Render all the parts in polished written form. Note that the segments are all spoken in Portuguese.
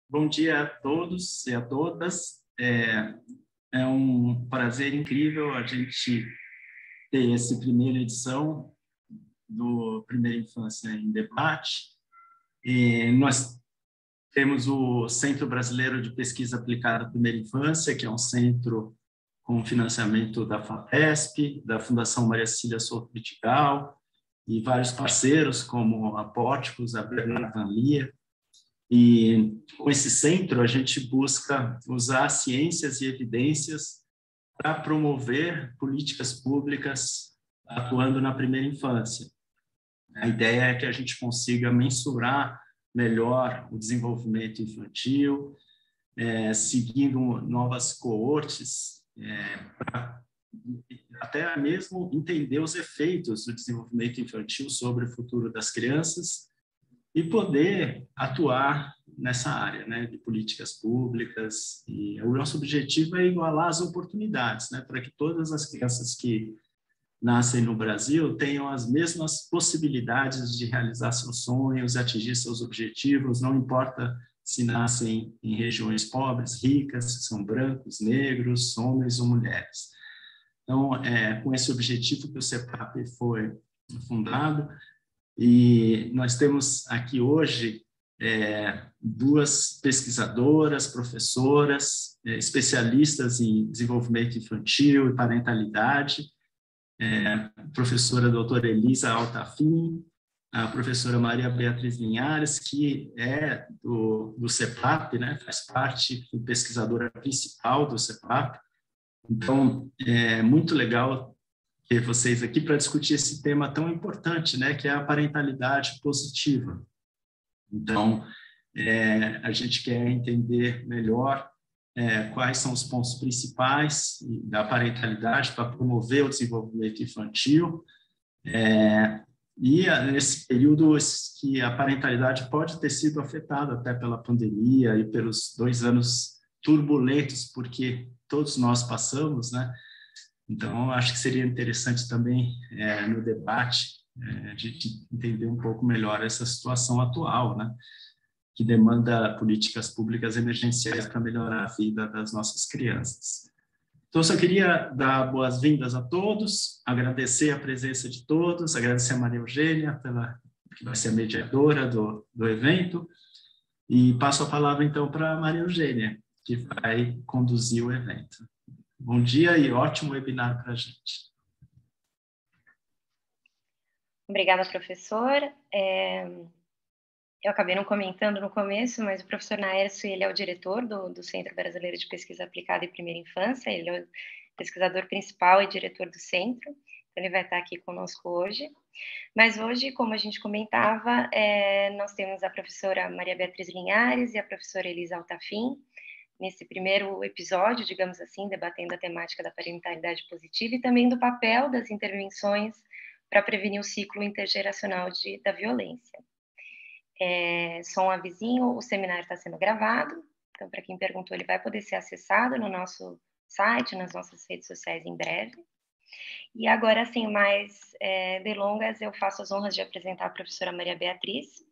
Bom dia a todos e a todas. É um prazer incrível a gente ter essa primeira edição do Primeira Infância em Debate. Nós temos o Centro Brasileiro de Pesquisa Aplicada à Primeira Infância, que é um centro com financiamento da FAPESP, da Fundação Maria Cecília Souto Vidigal, e vários parceiros, como a Pórticos, a Bernardo Van Leer. E com esse centro, a gente busca usar ciências e evidências para promover políticas públicas atuando na primeira infância. A ideia é que a gente consiga mensurar melhor o desenvolvimento infantil, seguindo novas coortes, para até mesmo entender os efeitos do desenvolvimento infantil sobre o futuro das crianças e poder atuar nessa área, né, de políticas públicas. E o nosso objetivo é igualar as oportunidades, né, para que todas as crianças que nascem no Brasil tenham as mesmas possibilidades de realizar seus sonhos, atingir seus objetivos, não importa se nascem em regiões pobres, ricas, se são brancos, negros, homens ou mulheres. Então, com esse objetivo que o CEPAP foi fundado. E nós temos aqui hoje duas pesquisadoras, professoras, especialistas em desenvolvimento infantil e parentalidade, a professora doutora Elisa Altafim, a professora Maria Beatriz Linhares, que é do CEPAP, né, faz parte, pesquisadora principal do CEPAP. Então, é muito legal ter vocês aqui para discutir esse tema tão importante, né, que é a parentalidade positiva. Então, a gente quer entender melhor quais são os pontos principais da parentalidade para promover o desenvolvimento infantil, e nesse período que a parentalidade pode ter sido afetada até pela pandemia e pelos 2 anos turbulentos, porque todos nós passamos, né? Então, acho que seria interessante também, no debate, a gente entender um pouco melhor essa situação atual, né, que demanda políticas públicas emergenciais para melhorar a vida das nossas crianças. Então, eu só queria dar boas-vindas a todos, agradecer a presença de todos, agradecer a Maria Eugênia, que vai ser a mediadora do evento, e passo a palavra, então, para a Maria Eugênia, que vai conduzir o evento. Bom dia e ótimo webinar para a gente. Obrigada, professor. Eu acabei não comentando no começo, mas o professor Naércio, ele é o diretor do Centro Brasileiro de Pesquisa Aplicada em Primeira Infância, ele é o pesquisador principal e diretor do centro, então ele vai estar aqui conosco hoje. Mas hoje, como a gente comentava, nós temos a professora Maria Beatriz Linhares e a professora Elisa Altafim, nesse primeiro episódio, digamos assim, debatendo a temática da parentalidade positiva e também do papel das intervenções para prevenir o ciclo intergeracional da violência. Só um avisinho, o seminário está sendo gravado, então para quem perguntou, ele vai poder ser acessado no nosso site, nas nossas redes sociais em breve. E agora, sem mais delongas, eu faço as honras de apresentar a professora Maria Beatriz,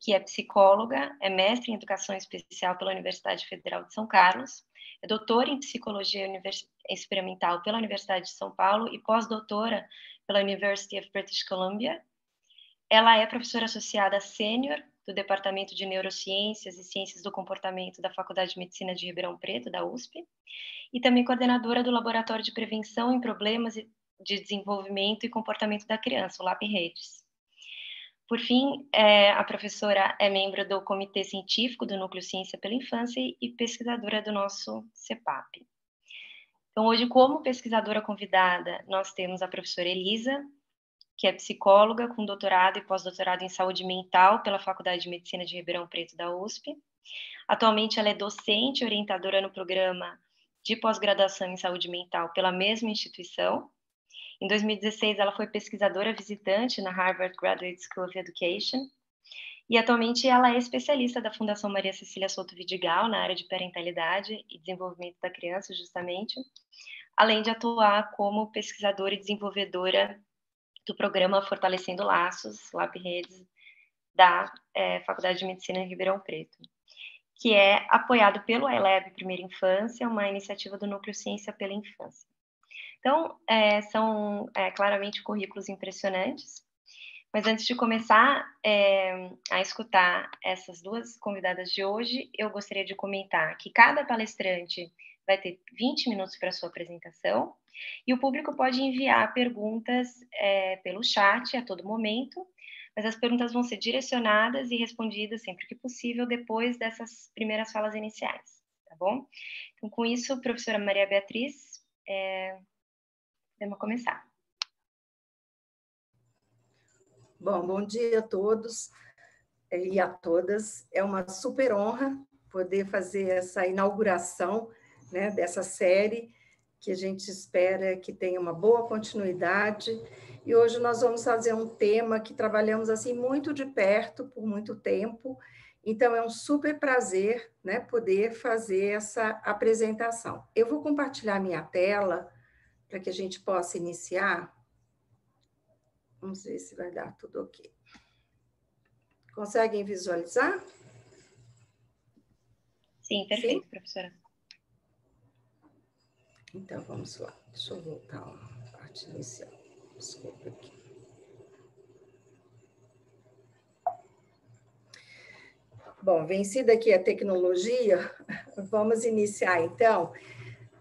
que é psicóloga, é mestre em Educação Especial pela Universidade Federal de São Carlos, é doutora em Psicologia Experimental pela Universidade de São Paulo e pós-doutora pela University of British Columbia. Ela é professora associada sênior do Departamento de Neurociências e Ciências do Comportamento da Faculdade de Medicina de Ribeirão Preto, da USP, e também coordenadora do Laboratório de Prevenção em Problemas de Desenvolvimento e Comportamento da Criança, o LAP Redes. Por fim, a professora é membro do Comitê Científico do Núcleo Ciência pela Infância e pesquisadora do nosso CEPAP. Então, hoje, como pesquisadora convidada, nós temos a professora Elisa, que é psicóloga com doutorado e pós-doutorado em saúde mental pela Faculdade de Medicina de Ribeirão Preto, da USP. Atualmente, ela é docente e orientadora no programa de pós-graduação em saúde mental pela mesma instituição. Em 2016, ela foi pesquisadora visitante na Harvard Graduate School of Education e atualmente ela é especialista da Fundação Maria Cecília Souto Vidigal na área de parentalidade e desenvolvimento da criança, justamente, além de atuar como pesquisadora e desenvolvedora do programa Fortalecendo Laços, LAP Redes, da Faculdade de Medicina em Ribeirão Preto, que é apoiado pelo iLab Primeira Infância, uma iniciativa do Núcleo Ciência pela Infância. Então, são claramente currículos impressionantes, mas antes de começar a escutar essas duas convidadas de hoje, eu gostaria de comentar que cada palestrante vai ter 20 minutos para a sua apresentação, e o público pode enviar perguntas pelo chat a todo momento, mas as perguntas vão ser direcionadas e respondidas sempre que possível depois dessas primeiras falas iniciais, tá bom? Então, com isso, professora Maria Beatriz, vamos começar. Bom dia a todos e a todas. É uma super honra poder fazer essa inauguração, né, dessa série, que a gente espera que tenha uma boa continuidade. E hoje nós vamos fazer um tema que trabalhamos assim muito de perto por muito tempo. Então, é um super prazer, né, poder fazer essa apresentação. Eu vou compartilhar minha tela para que a gente possa iniciar. Vamos ver se vai dar tudo ok. Conseguem visualizar? Sim, perfeito, professora. Então, vamos lá. Deixa eu voltar à parte inicial. Desculpa aqui. Bom, vencida aqui a tecnologia, vamos iniciar, então,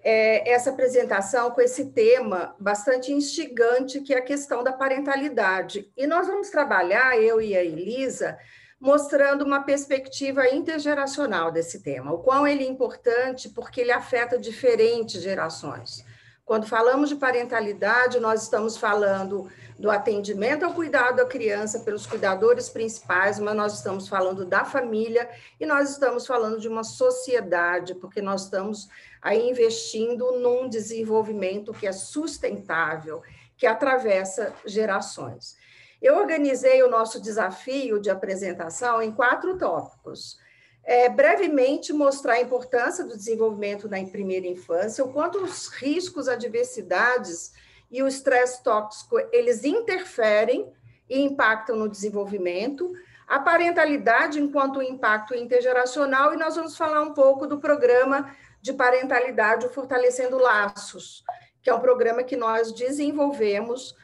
essa apresentação com esse tema bastante instigante, que é a questão da parentalidade. E nós vamos trabalhar, eu e a Elisa, mostrando uma perspectiva intergeracional desse tema, o quão ele é importante porque ele afeta diferentes gerações. Quando falamos de parentalidade, nós estamos falando do atendimento ao cuidado da criança pelos cuidadores principais, mas nós estamos falando da família e nós estamos falando de uma sociedade, porque nós estamos aí investindo num desenvolvimento que é sustentável, que atravessa gerações. Eu organizei o nosso desafio de apresentação em 4 tópicos. Brevemente mostrar a importância do desenvolvimento na primeira infância, o quanto os riscos, adversidades e o estresse tóxico, eles interferem e impactam no desenvolvimento, a parentalidade enquanto impacto intergeracional, e nós vamos falar um pouco do programa de parentalidade, o Fortalecendo Laços, que é um programa que nós desenvolvemos,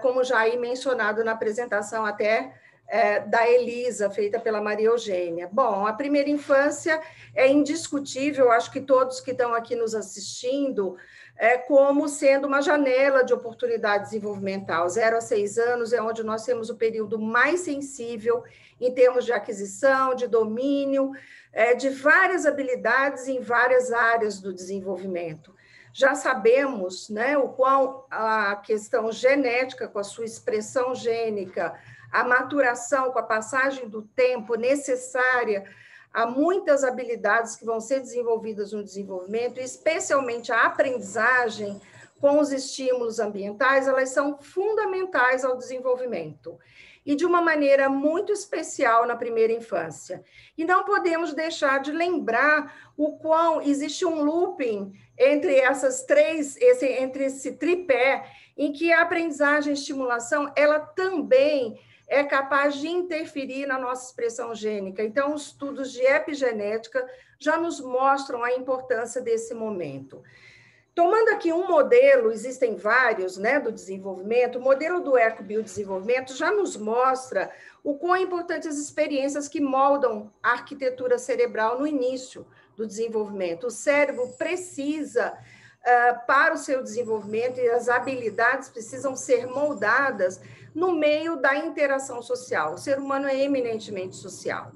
como já aí mencionado na apresentação até da Elisa, feita pela Maria Eugênia. Bom, a primeira infância é indiscutível, acho que todos que estão aqui nos assistindo, como sendo uma janela de oportunidade desenvolvimental. 0 a 6 anos é onde nós temos o período mais sensível em termos de aquisição, de domínio, de várias habilidades em várias áreas do desenvolvimento. Já sabemos, né, o qual a questão genética, com a sua expressão gênica, a maturação com a passagem do tempo necessária a muitas habilidades que vão ser desenvolvidas no desenvolvimento, especialmente a aprendizagem com os estímulos ambientais, elas são fundamentais ao desenvolvimento. E de uma maneira muito especial na primeira infância. E não podemos deixar de lembrar o quão existe um looping entre essas três, entre esse tripé, em que a aprendizagem e estimulação, ela também é capaz de interferir na nossa expressão gênica. Então, os estudos de epigenética já nos mostram a importância desse momento. Tomando aqui um modelo, existem vários, né, do desenvolvimento, o modelo do ecobiodesenvolvimento já nos mostra o quão importantes as experiências que moldam a arquitetura cerebral no início do desenvolvimento. O cérebro precisa, para o seu desenvolvimento, e as habilidades precisam ser moldadas no meio da interação social. O ser humano é eminentemente social.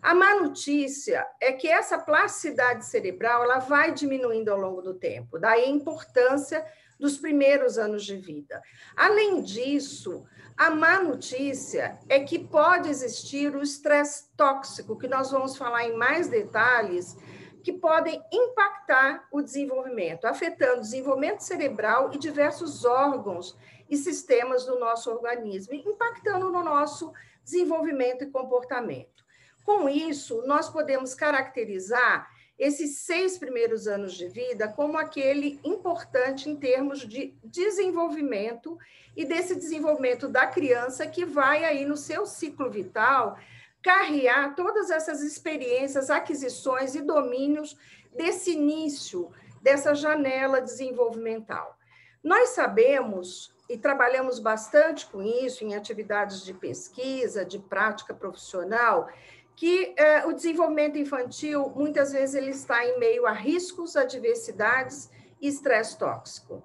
A má notícia é que essa plasticidade cerebral ela vai diminuindo ao longo do tempo, daí a importância dos primeiros anos de vida. Além disso, a má notícia é que pode existir o estresse tóxico, que nós vamos falar em mais detalhes, que podem impactar o desenvolvimento, afetando o desenvolvimento cerebral e diversos órgãos e sistemas do nosso organismo, impactando no nosso desenvolvimento e comportamento. Com isso, nós podemos caracterizar esses 6 primeiros anos de vida como aquele importante em termos de desenvolvimento e desse desenvolvimento da criança que vai aí no seu ciclo vital carrear todas essas experiências, aquisições e domínios desse início, dessa janela desenvolvimental. Nós sabemos, e trabalhamos bastante com isso em atividades de pesquisa, de prática profissional, que o desenvolvimento infantil, muitas vezes, ele está em meio a riscos, adversidades e estresse tóxico.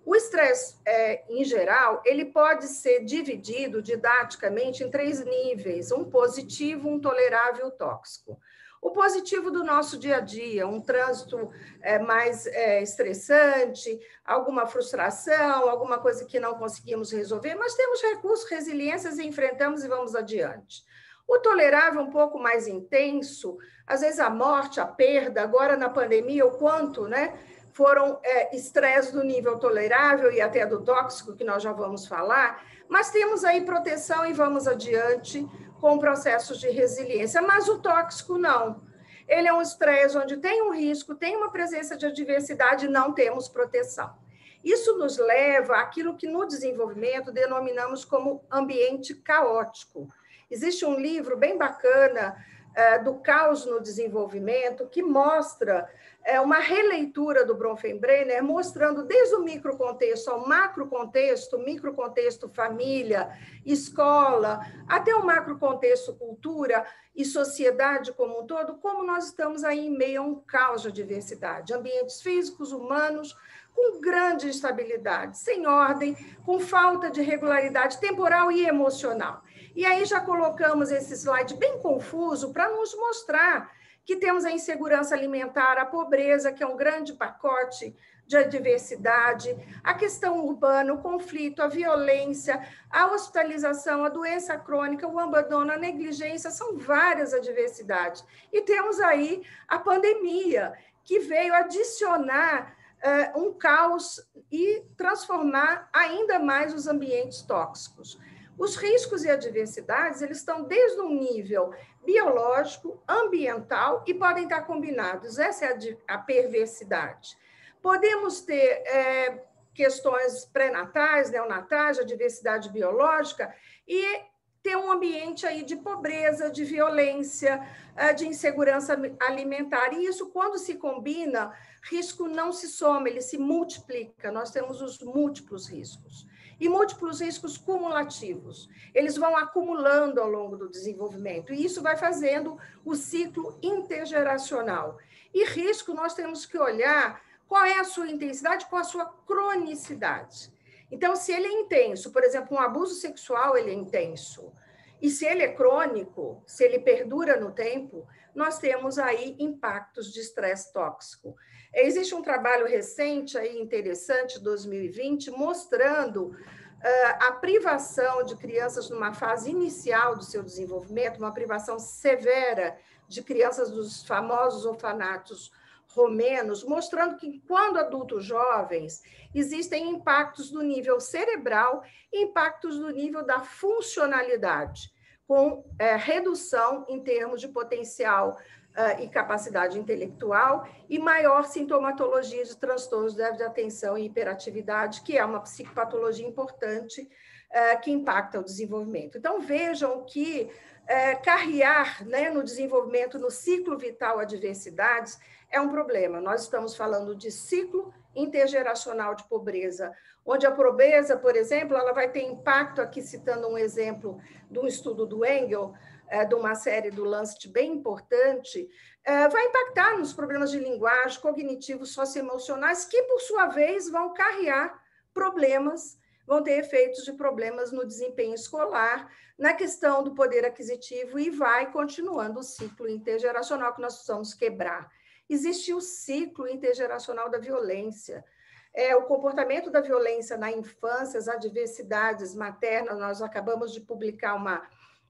O estresse, em geral, ele pode ser dividido didaticamente em 3 níveis, um positivo, um tolerável e um tóxico. O positivo do nosso dia a dia, um trânsito mais estressante, alguma frustração, alguma coisa que não conseguimos resolver, mas temos recursos, resiliências e enfrentamos e vamos adiante. O tolerável, um pouco mais intenso, às vezes a morte, a perda, agora na pandemia, o quanto, né? Foram estresse do nível tolerável e até do tóxico, que nós já vamos falar, mas temos aí proteção e vamos adiante com processos de resiliência, mas o tóxico não. Ele é um estresse onde tem um risco, tem uma presença de adversidade e não temos proteção. Isso nos leva àquilo que no desenvolvimento denominamos como ambiente caótico. Existe um livro bem bacana do caos no desenvolvimento, que mostra uma releitura do Bronfenbrenner, mostrando desde o microcontexto ao microcontexto família, escola, até o macrocontexto cultura e sociedade como um todo, como nós estamos aí em meio a um caos de diversidade, ambientes físicos, humanos, com grande instabilidade, sem ordem, com falta de regularidade temporal e emocional. E aí já colocamos esse slide bem confuso para nos mostrar que temos a insegurança alimentar, a pobreza, que é um grande pacote de adversidade, a questão urbana, o conflito, a violência, a hospitalização, a doença crônica, o abandono, a negligência, são várias adversidades. E temos aí a pandemia, que veio adicionar um caos e transformar ainda mais os ambientes tóxicos. Os riscos e adversidades, eles estão desde um nível biológico, ambiental e podem estar combinados. Essa é a perversidade. Podemos ter questões pré-natais, neonatais, adversidade biológica e ter um ambiente aí de pobreza, de violência, de insegurança alimentar. E isso, quando se combina, risco não se soma, ele se multiplica. Nós temos os múltiplos riscos. E múltiplos riscos cumulativos. Eles vão acumulando ao longo do desenvolvimento, e isso vai fazendo o ciclo intergeracional. E risco, nós temos que olhar qual é a sua intensidade, qual a sua cronicidade. Então, se ele é intenso, por exemplo, um abuso sexual, ele é intenso, e se ele é crônico, se ele perdura no tempo, nós temos aí impactos de estresse tóxico. Existe um trabalho recente, aí, interessante, 2020, mostrando a privação de crianças numa fase inicial do seu desenvolvimento, uma privação severa de crianças dos famosos orfanatos romenos, mostrando que, quando adultos jovens, existem impactos do nível cerebral e impactos do nível da funcionalidade, com redução em termos de potencial e capacidade intelectual e maior sintomatologia de transtornos de déficit de atenção e hiperatividade, que é uma psicopatologia importante que impacta o desenvolvimento. Então, vejam que carrear, né, no desenvolvimento, no ciclo vital, adversidades, é um problema. Nós estamos falando de ciclo intergeracional de pobreza, onde a pobreza, por exemplo, ela vai ter impacto, aqui citando um exemplo de um estudo do Engel, de uma série do Lancet bem importante, vai impactar nos problemas de linguagem, cognitivos, socioemocionais, que, por sua vez, vão carrear problemas, vão ter efeitos de problemas no desempenho escolar, na questão do poder aquisitivo, e vai continuando o ciclo intergeracional que nós precisamos quebrar. Existe o ciclo intergeracional da violência. O comportamento da violência na infância, as adversidades maternas, nós acabamos de publicar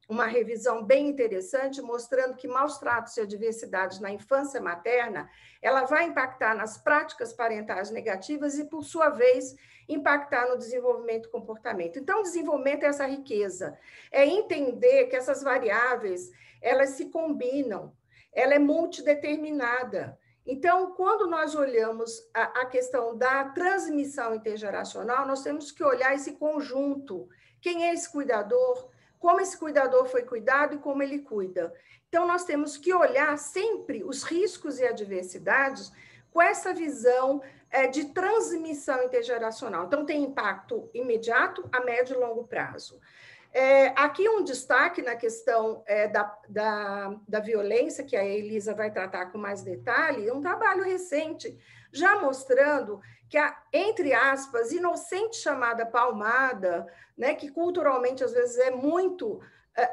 uma revisão bem interessante, mostrando que maus tratos e adversidades na infância materna, ela vai impactar nas práticas parentais negativas e, por sua vez, impactar no desenvolvimento e comportamento. Então, o desenvolvimento é essa riqueza, é entender que essas variáveis, elas se combinam, ela é multideterminada. Então, quando nós olhamos a questão da transmissão intergeracional, nós temos que olhar esse conjunto. Quem é esse cuidador? como esse cuidador foi cuidado e como ele cuida. Então, nós temos que olhar sempre os riscos e adversidades com essa visão de transmissão intergeracional. Então, tem impacto imediato, a médio e longo prazo. Aqui um destaque na questão da violência, que a Elisa vai tratar com mais detalhe, um trabalho recente, já mostrando que a, entre aspas, inocente chamada palmada, né, que culturalmente às vezes é muito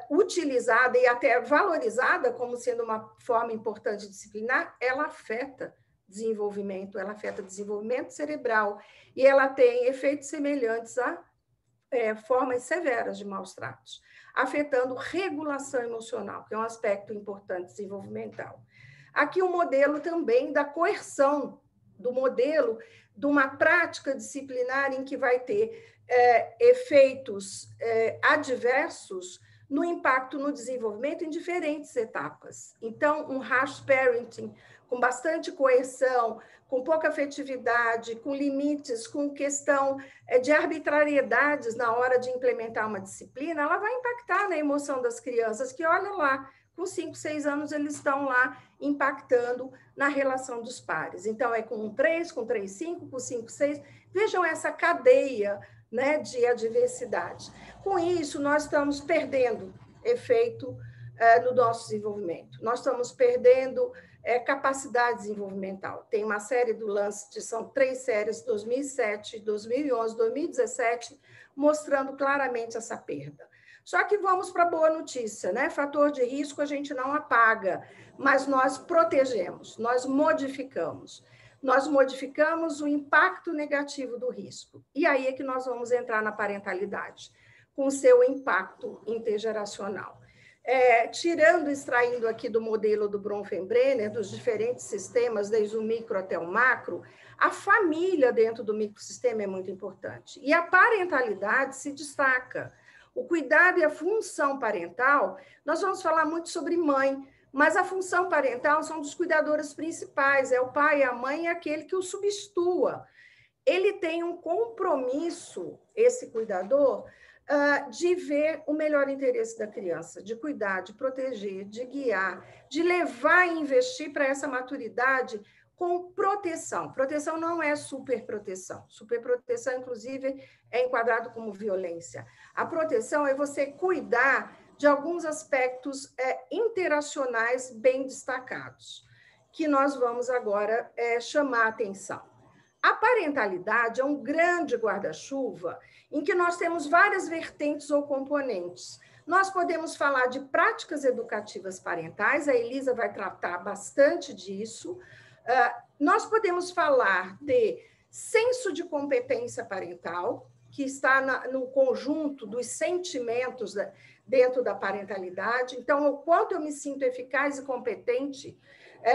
utilizada e até valorizada como sendo uma forma importante de disciplinar, ela afeta desenvolvimento cerebral, e ela tem efeitos semelhantes a formas severas de maus tratos, afetando regulação emocional, que é um aspecto importante desenvolvimental. Aqui o modelo também da coerção, do modelo de uma prática disciplinar em que vai ter efeitos adversos no impacto no desenvolvimento em diferentes etapas. Então, um harsh parenting, com bastante coerção, com pouca afetividade, com limites, com questão de arbitrariedades na hora de implementar uma disciplina, ela vai impactar na emoção das crianças, que, olha lá, com 5, 6 anos, eles estão lá impactando na relação dos pares. Então, é com 3, 5, com 5, 6. Vejam essa cadeia, né, de adversidade. Com isso, nós estamos perdendo efeito no nosso desenvolvimento. Nós estamos perdendo capacidade desenvolvimental. Tem uma série do Lancet, são 3 séries, 2007, 2011, 2017, mostrando claramente essa perda. Só que vamos para a boa notícia, né? Fator de risco a gente não apaga, mas nós protegemos, nós modificamos. Nós modificamos o impacto negativo do risco. E aí é que nós vamos entrar na parentalidade, com o seu impacto intergeracional. Extraindo aqui do modelo do Bronfenbrenner, dos diferentes sistemas, desde o micro até o macro, a família dentro do microsistema é muito importante. E a parentalidade se destaca. O cuidado e a função parental, nós vamos falar muito sobre mãe, mas a função parental são dos cuidadores principais, é o pai, a mãe, é aquele que o substitua. Ele tem um compromisso, esse cuidador, de ver o melhor interesse da criança, de cuidar, de proteger, de guiar, de levar e investir para essa maturidade com proteção. Proteção não é superproteção. Superproteção, inclusive, é enquadrado como violência. A proteção é você cuidar de alguns aspectos interacionais bem destacados, que nós vamos agora chamar a atenção. A parentalidade é um grande guarda-chuva em que nós temos várias vertentes ou componentes. Nós podemos falar de práticas educativas parentais, a Elisa vai tratar bastante disso. Nós podemos falar de senso de competência parental, que está no conjunto dos sentimentos dentro da parentalidade. Então, o quanto eu me sinto eficaz e competente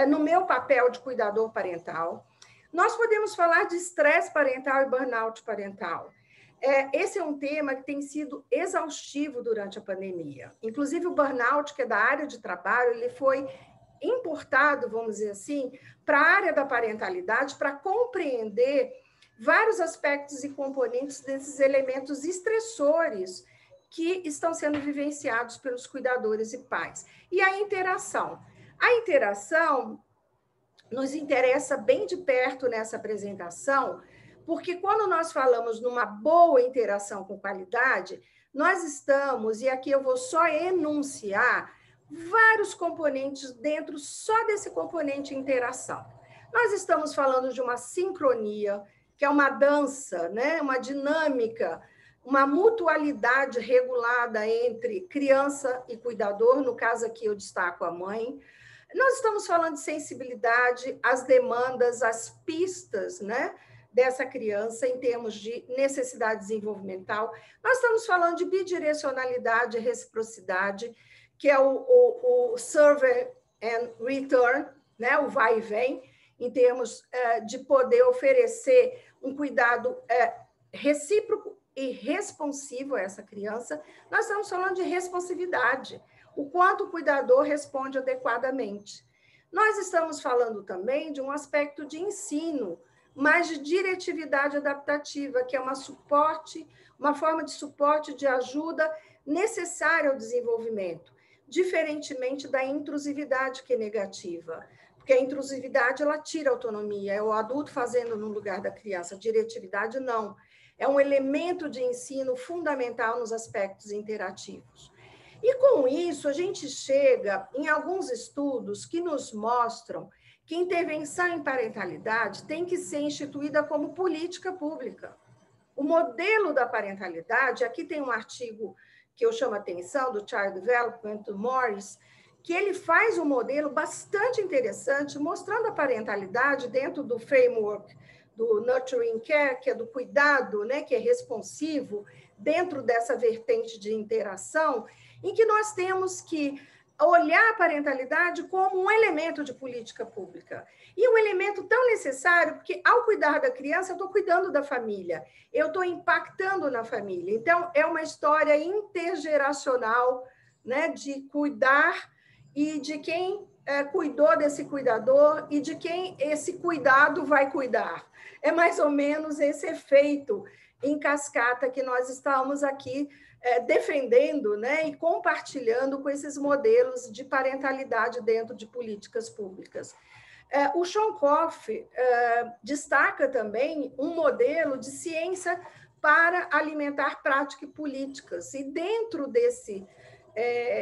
no meu papel de cuidador parental. Nós podemos falar de estresse parental e burnout parental. Esse é um tema que tem sido exaustivo durante a pandemia. Inclusive, o burnout, que é da área de trabalho, ele foi importado, vamos dizer assim, para a área da parentalidade, para compreender vários aspectos e componentes desses elementos estressores que estão sendo vivenciados pelos cuidadores e pais. E a interação. A interação nos interessa bem de perto nessa apresentação, porque quando nós falamos numa boa interação com qualidade, nós estamos, e aqui eu vou só enunciar, vários componentes dentro só desse componente interação. Nós estamos falando de uma sincronia, que é uma dança, né? Uma dinâmica, uma mutualidade regulada entre criança e cuidador, no caso aqui eu destaco a mãe. Nós estamos falando de sensibilidade às demandas, às pistas, né, dessa criança em termos de necessidade desenvolvimental. Nós estamos falando de bidirecionalidade e reciprocidade, que é o serve and return, né, o vai e vem, em termos de poder oferecer um cuidado recíproco e responsivo a essa criança. Nós estamos falando de responsividade, o quanto o cuidador responde adequadamente. Nós estamos falando também de um aspecto de ensino, mas de diretividade adaptativa, que é uma forma de suporte, de ajuda necessária ao desenvolvimento, diferentemente da intrusividade, que é negativa. Porque a intrusividade, ela tira a autonomia, é o adulto fazendo no lugar da criança. A diretividade, não. É um elemento de ensino fundamental nos aspectos interativos. E, com isso, a gente chega em alguns estudos que nos mostram que intervenção em parentalidade tem que ser instituída como política pública. O modelo da parentalidade, aqui tem um artigo que eu chamo a atenção, do Child Development, do Morris, que ele faz um modelo bastante interessante, mostrando a parentalidade dentro do framework do Nurturing Care, que é do cuidado, né, que é responsivo, dentro dessa vertente de interação, em que nós temos que olhar a parentalidade como um elemento de política pública. E um elemento tão necessário, porque ao cuidar da criança, eu estou cuidando da família, eu estou impactando na família. Então, é uma história intergeracional, né, de cuidar e de quem cuidou desse cuidador e de quem esse cuidado vai cuidar. É mais ou menos esse efeito em cascata que nós estamos aqui defendendo, né, e compartilhando com esses modelos de parentalidade dentro de políticas públicas. O Shonkoff destaca também um modelo de ciência para alimentar práticas políticas, e dentro desse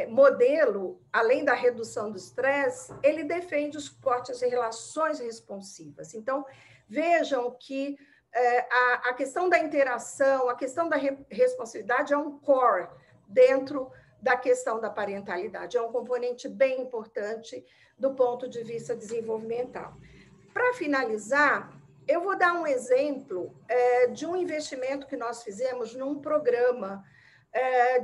modelo, além da redução do estresse, ele defende o suporte às relações responsivas. Então, vejam que a questão da interação, a questão da responsividade é um core dentro da questão da parentalidade, é um componente bem importante do ponto de vista desenvolvimental. Para finalizar, eu vou dar um exemplo de um investimento que nós fizemos num programa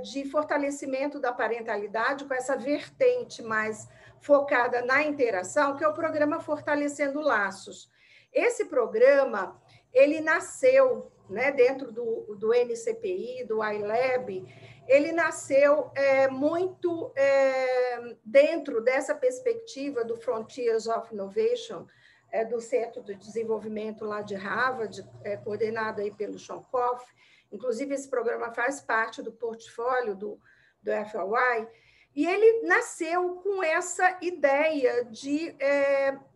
de fortalecimento da parentalidade, com essa vertente mais focada na interação, que é o programa Fortalecendo Laços. Esse programa, ele nasceu, né, dentro do NCPI, do iLab, ele nasceu muito dentro dessa perspectiva do Frontiers of Innovation, do Centro de Desenvolvimento lá de Harvard, coordenado aí pelo Shonkoff. Inclusive, esse programa faz parte do portfólio do FOI, e ele nasceu com essa ideia de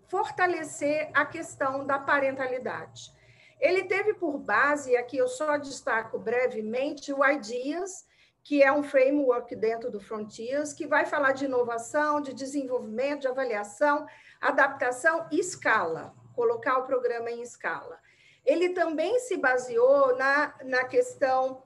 fortalecer a questão da parentalidade. Ele teve por base, aqui eu só destaco brevemente, o IDEAS, que é um framework dentro do Frontiers, que vai falar de inovação, de desenvolvimento, de avaliação, adaptação e escala, colocar o programa em escala. Ele também se baseou na questão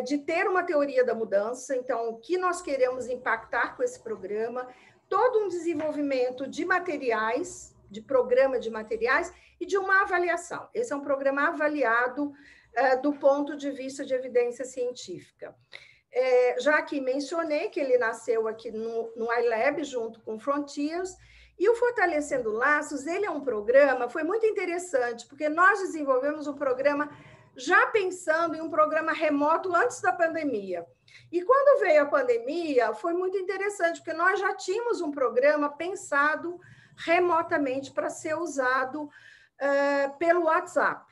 de ter uma teoria da mudança. Então, o que nós queremos impactar com esse programa, todo um desenvolvimento de materiais, de programa de materiais e de uma avaliação. Esse é um programa avaliado do ponto de vista de evidência científica. Já que mencionei que ele nasceu aqui no iLab, junto com Frontiers, e o Fortalecendo Laços, ele é um programa, foi muito interessante, porque nós desenvolvemos um programa já pensando em um programa remoto antes da pandemia. E quando veio a pandemia, foi muito interessante, porque nós já tínhamos um programa pensado remotamente para ser usado pelo WhatsApp.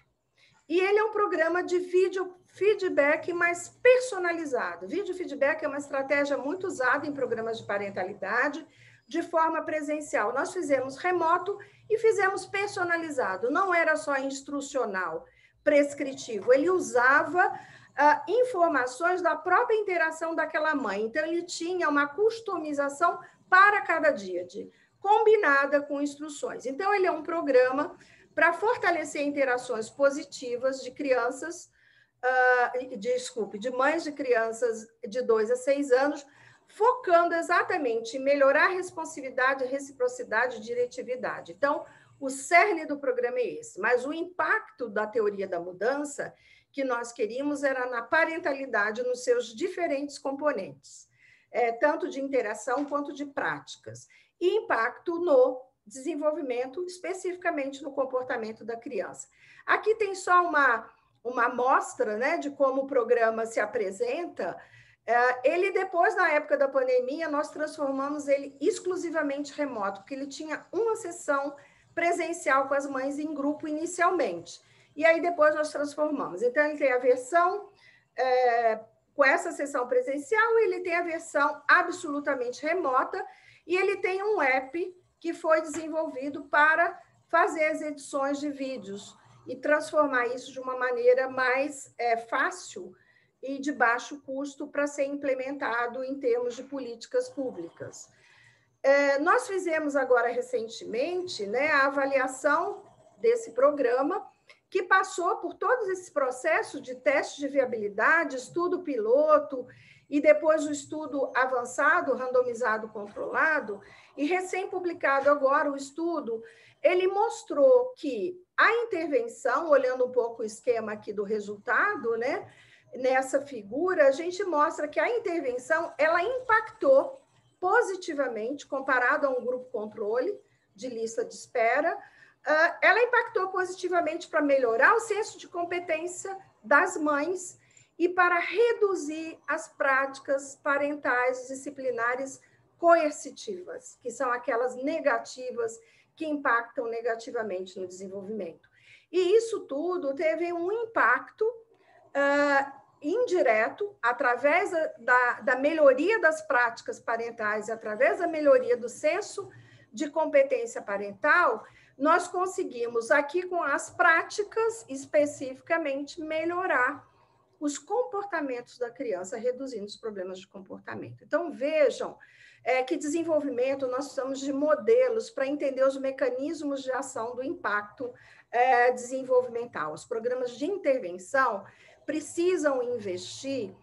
E ele é um programa de vídeo feedback mais personalizado. Vídeo feedback é uma estratégia muito usada em programas de parentalidade, de forma presencial. Nós fizemos remoto e fizemos personalizado. Não era só instrucional, prescritivo. Ele usava informações da própria interação daquela mãe. Então, ele tinha uma customização para cada dia, combinada com instruções. Então, ele é um programa para fortalecer interações positivas de crianças, de mães de crianças de 2 a 6 anos, focando exatamente em melhorar a responsividade, reciprocidade e diretividade. Então, o cerne do programa é esse, mas o impacto da teoria da mudança que nós queríamos era na parentalidade, nos seus diferentes componentes, tanto de interação quanto de práticas, e impacto no desenvolvimento, especificamente no comportamento da criança. Aqui tem só uma amostra, né, de como o programa se apresenta. Ele, depois, na época da pandemia, nós transformamos ele exclusivamente remoto, porque ele tinha uma sessão presencial com as mães em grupo inicialmente. E aí, depois, nós transformamos. Então, ele tem a versão com essa sessão presencial, ele tem a versão absolutamente remota e ele tem um app que foi desenvolvido para fazer as edições de vídeos e transformar isso de uma maneira mais fácil e de baixo custo para ser implementado em termos de políticas públicas. Nós fizemos agora recentemente, né, a avaliação desse programa, que passou por todos esses processos de teste de viabilidade, estudo piloto e depois o estudo avançado, randomizado, controlado, e recém-publicado agora o estudo, ele mostrou que a intervenção, olhando um pouco o esquema aqui do resultado, né, nessa figura, a gente mostra que a intervenção, ela impactou positivamente, comparado a um grupo controle de lista de espera, ela impactou positivamente para melhorar o senso de competência das mães e para reduzir as práticas parentais disciplinares coercitivas, que são aquelas negativas que impactam negativamente no desenvolvimento. E isso tudo teve um impacto indireto, através da melhoria das práticas parentais, através da melhoria do senso de competência parental, nós conseguimos aqui com as práticas, especificamente, melhorar os comportamentos da criança, reduzindo os problemas de comportamento. Então, vejam que desenvolvimento, nós precisamos de modelos para entender os mecanismos de ação do impacto desenvolvimental. Os programas de intervenção precisam investir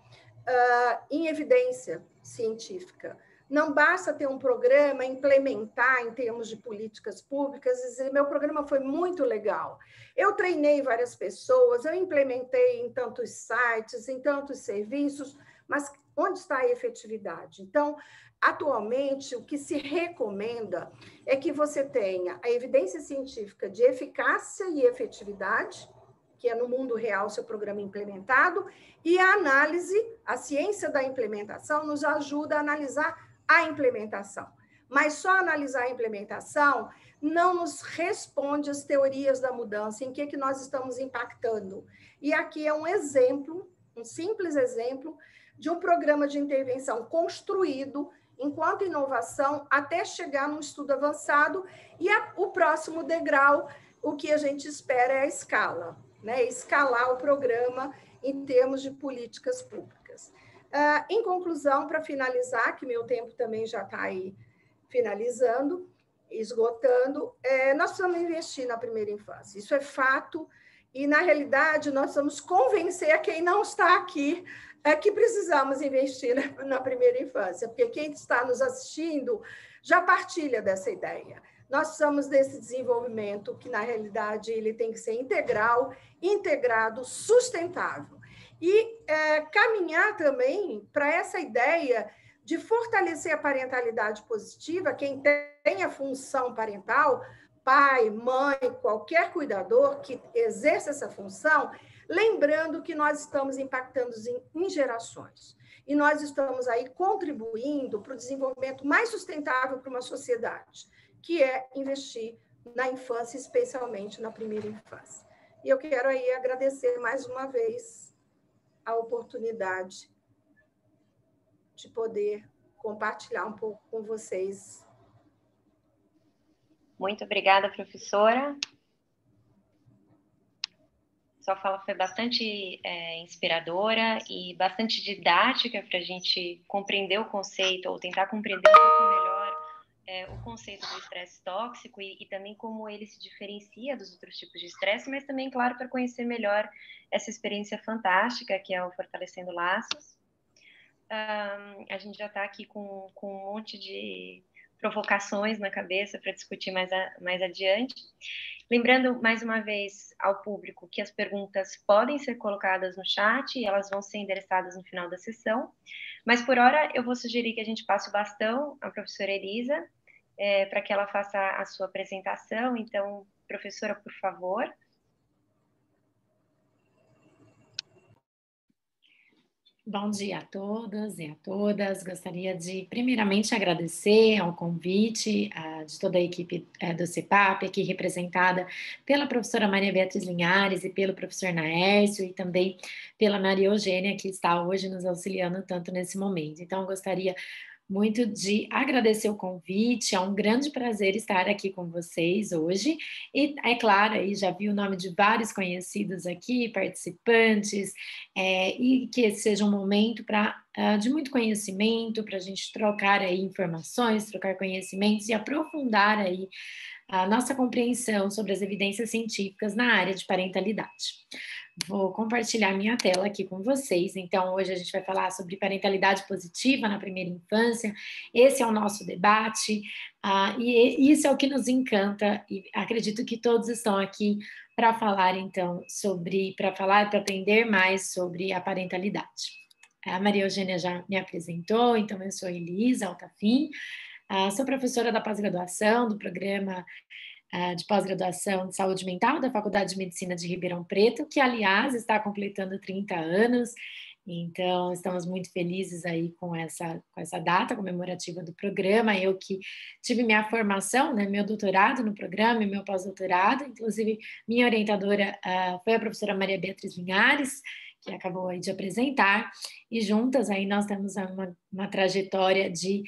em evidência científica. Não basta ter um programa, implementar em termos de políticas públicas, e dizer, meu programa foi muito legal. Eu treinei várias pessoas, eu implementei em tantos sites, em tantos serviços, mas onde está a efetividade? Então, atualmente, o que se recomenda é que você tenha a evidência científica de eficácia e efetividade, que é no mundo real seu programa implementado, e a análise, a ciência da implementação nos ajuda a analisar a implementação. Mas só analisar a implementação não nos responde às teorias da mudança, em que nós estamos impactando. E aqui é um exemplo, um simples exemplo, de um programa de intervenção construído enquanto inovação até chegar num estudo avançado e o próximo degrau, o que a gente espera é a escala, né? Escalar o programa em termos de políticas públicas. Em conclusão, para finalizar, que meu tempo também já está aí finalizando, esgotando, nós precisamos investir na primeira infância. Isso é fato, e, na realidade, nós vamos convencer a quem não está aqui que precisamos investir na primeira infância, porque quem está nos assistindo já partilha dessa ideia. Nós precisamos desse desenvolvimento que, na realidade, ele tem que ser integral, integrado, sustentável. E caminhar também para essa ideia de fortalecer a parentalidade positiva, quem tem a função parental, pai, mãe, qualquer cuidador que exerça essa função, lembrando que nós estamos impactando em gerações. E nós estamos aí contribuindo para o desenvolvimento mais sustentável para uma sociedade, que é investir na infância, especialmente na primeira infância. E eu quero aí agradecer mais uma vez a oportunidade de poder compartilhar um pouco com vocês. Muito obrigada, professora. Sua fala foi bastante inspiradora e bastante didática para a gente compreender o conceito, ou tentar compreender um pouco melhor o conceito do estresse tóxico e também como ele se diferencia dos outros tipos de estresse, mas também, claro, para conhecer melhor essa experiência fantástica que é o Fortalecendo Laços. A gente já está aqui com um monte de provocações na cabeça para discutir mais adiante. Lembrando, mais uma vez, ao público que as perguntas podem ser colocadas no chat e elas vão ser endereçadas no final da sessão, mas, por hora, eu vou sugerir que a gente passe o bastão à professora Elisa, para que ela faça a sua apresentação. Então, professora, por favor. Bom dia a todos e a todas. Gostaria de, primeiramente, agradecer ao convite de toda a equipe do CEPAP, aqui representada pela professora Maria Beatriz Linhares e pelo professor Naércio, e também pela Maria Eugênia, que está hoje nos auxiliando tanto nesse momento. Então, gostaria muito de agradecer o convite, é um grande prazer estar aqui com vocês hoje, e é claro, aí já vi o nome de vários conhecidos aqui, participantes, e que esse seja um momento de muito conhecimento, para a gente trocar aí informações, trocar conhecimentos e aprofundar aí a nossa compreensão sobre as evidências científicas na área de parentalidade. Vou compartilhar minha tela aqui com vocês. Então, hoje a gente vai falar sobre parentalidade positiva na primeira infância. Esse é o nosso debate, e isso é o que nos encanta, e acredito que todos estão aqui para falar, então, para aprender mais sobre a parentalidade. A Maria Eugênia já me apresentou, então eu sou Elisa Altafim, sou professora da pós-graduação do programa de pós-graduação de saúde mental da Faculdade de Medicina de Ribeirão Preto, que, aliás, está completando 30 anos, então estamos muito felizes aí com essa data comemorativa do programa. Eu que tive minha formação, né, meu doutorado no programa e meu pós-doutorado, inclusive minha orientadora foi a professora Maria Beatriz Linhares, que acabou aí de apresentar, e juntas aí nós temos uma trajetória de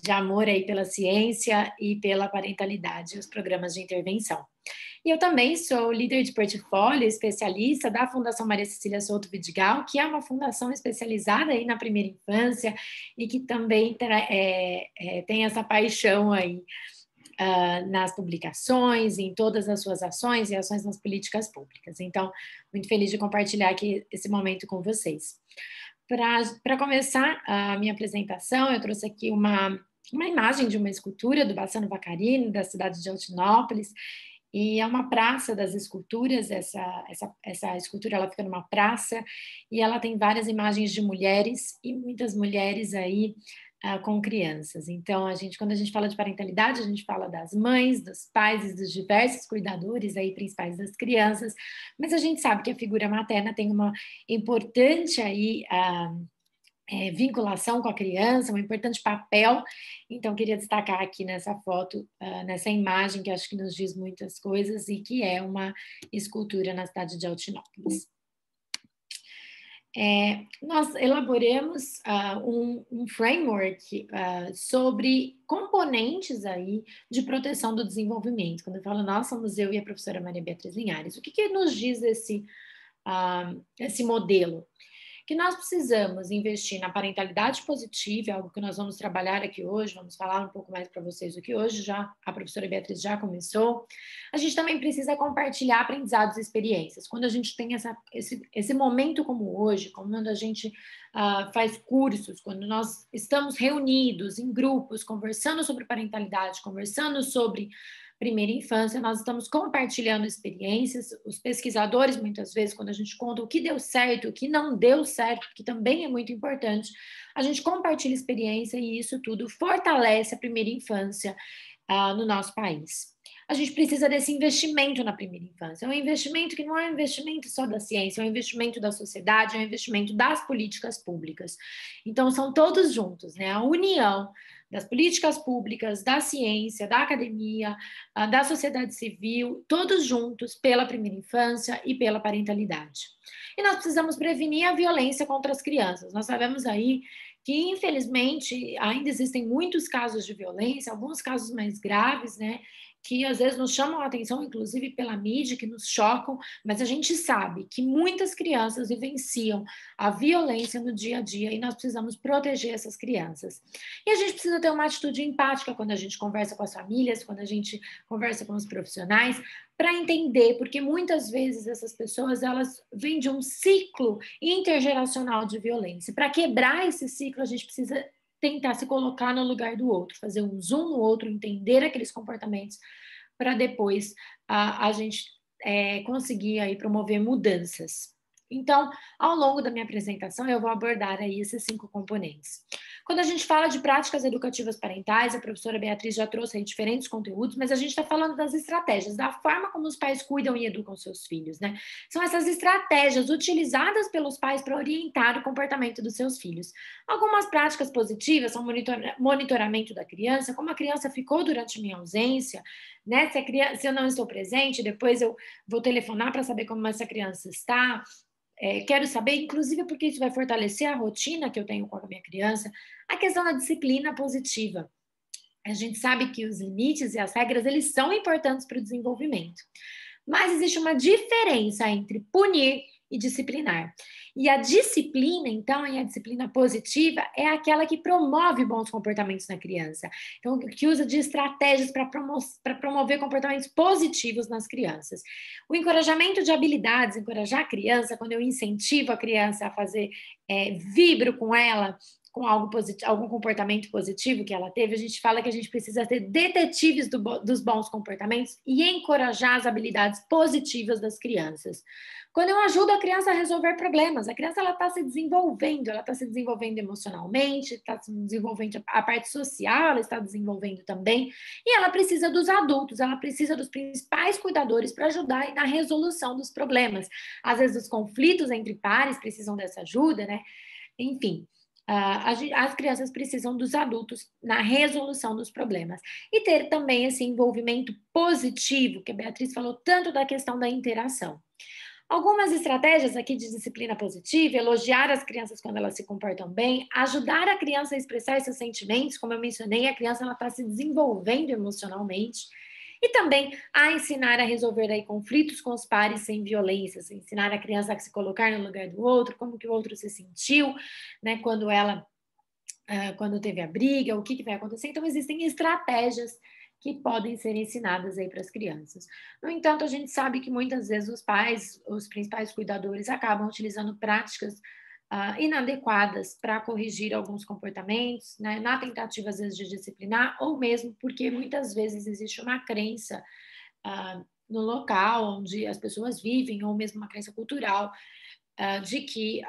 amor aí pela ciência e pela parentalidade, os programas de intervenção. E eu também sou líder de portfólio, especialista da Fundação Maria Cecília Souto Vidigal, que é uma fundação especializada aí na primeira infância e que também tem essa paixão aí nas publicações, em todas as suas ações e ações nas políticas públicas. Então, muito feliz de compartilhar aqui esse momento com vocês. Para começar a minha apresentação, eu trouxe aqui uma imagem de uma escultura do Bassano Vacarino, da cidade de Altinópolis, e é uma praça das esculturas. Essa escultura ela fica numa praça, e ela tem várias imagens de mulheres, e muitas mulheres aí com crianças. Então, quando a gente fala de parentalidade, a gente fala das mães, dos pais e dos diversos cuidadores aí principais das crianças, mas a gente sabe que a figura materna tem uma importante aí vinculação com a criança, um importante papel. Então, queria destacar aqui nessa foto, nessa imagem, que acho que nos diz muitas coisas, e que é uma escultura na cidade de Altinópolis. Nós elaboramos um framework sobre componentes aí de proteção do desenvolvimento. Quando eu falo nós, somos eu e a professora Maria Beatriz Linhares. O que nos diz esse modelo? Que nós precisamos investir na parentalidade positiva, é algo que nós vamos trabalhar aqui hoje, vamos falar um pouco mais para vocês do que hoje, a professora Beatriz já começou. A gente também precisa compartilhar aprendizados e experiências. Quando a gente tem esse momento como hoje, quando a gente faz cursos, quando nós estamos reunidos em grupos, conversando sobre parentalidade, conversando sobre primeira infância, nós estamos compartilhando experiências. Os pesquisadores, muitas vezes, quando a gente conta o que deu certo, o que não deu certo, que também é muito importante, a gente compartilha experiência, e isso tudo fortalece a primeira infância no nosso país. A gente precisa desse investimento na primeira infância. É um investimento que não é um investimento só da ciência, é um investimento da sociedade, é um investimento das políticas públicas. Então, são todos juntos, né? A união das políticas públicas, da ciência, da academia, da sociedade civil, todos juntos pela primeira infância e pela parentalidade. E nós precisamos prevenir a violência contra as crianças. Nós sabemos aí que, infelizmente, ainda existem muitos casos de violência, alguns casos mais graves, né, que às vezes nos chamam a atenção, inclusive pela mídia, que nos chocam, mas a gente sabe que muitas crianças vivenciam a violência no dia a dia, e nós precisamos proteger essas crianças. E a gente precisa ter uma atitude empática quando a gente conversa com as famílias, quando a gente conversa com os profissionais, para entender, porque muitas vezes essas pessoas, elas vêm de um ciclo intergeracional de violência. Para quebrar esse ciclo, a gente precisa tentar se colocar no lugar do outro, fazer um zoom no outro, entender aqueles comportamentos, para depois a gente conseguir aí promover mudanças. Então, ao longo da minha apresentação, eu vou abordar aí esses 5 componentes. Quando a gente fala de práticas educativas parentais, a professora Beatriz já trouxe aí diferentes conteúdos, mas a gente está falando das estratégias, da forma como os pais cuidam e educam seus filhos, né? São essas estratégias utilizadas pelos pais para orientar o comportamento dos seus filhos. Algumas práticas positivas são monitoramento da criança, como a criança ficou durante minha ausência, né? Se eu não estou presente, depois eu vou telefonar para saber como essa criança está. Quero saber, inclusive porque isso vai fortalecer a rotina que eu tenho com a minha criança, a questão da disciplina positiva. A gente sabe que os limites e as regras, eles são importantes para o desenvolvimento. Mas existe uma diferença entre punir e disciplinar. E a disciplina, então, e a disciplina positiva, é aquela que promove bons comportamentos na criança. Então, que usa de estratégias para promover comportamentos positivos nas crianças. O encorajamento de habilidades, encorajar a criança, quando eu incentivo a criança a fazer, vibro com ela, com algo positivo, algum comportamento positivo que ela teve, a gente fala que a gente precisa ser detetives dos bons comportamentos e encorajar as habilidades positivas das crianças. Quando eu ajudo a criança a resolver problemas, a criança ela está se desenvolvendo emocionalmente, está se desenvolvendo a parte social, ela está desenvolvendo também, e ela precisa dos adultos, ela precisa dos principais cuidadores para ajudar na resolução dos problemas. Às vezes os conflitos entre pares precisam dessa ajuda, né? Enfim. As crianças precisam dos adultos na resolução dos problemas. E ter também esse envolvimento positivo, que a Beatriz falou tanto da questão da interação. Algumas estratégias aqui de disciplina positiva, elogiar as crianças quando elas se comportam bem, ajudar a criança a expressar seus sentimentos, como eu mencionei, a criança está se desenvolvendo emocionalmente, e também a ensinar a resolver aí conflitos com os pares sem violências, ensinar a criança a se colocar no lugar do outro, como que o outro se sentiu, né, quando teve a briga, o que vai acontecer. Então, existem estratégias que podem ser ensinadas aí para as crianças. No entanto, a gente sabe que muitas vezes os pais, os principais cuidadores, acabam utilizando práticas inadequadas para corrigir alguns comportamentos, né, na tentativa, às vezes, de disciplinar, ou mesmo porque muitas vezes existe uma crença no local onde as pessoas vivem, ou mesmo uma crença cultural, de que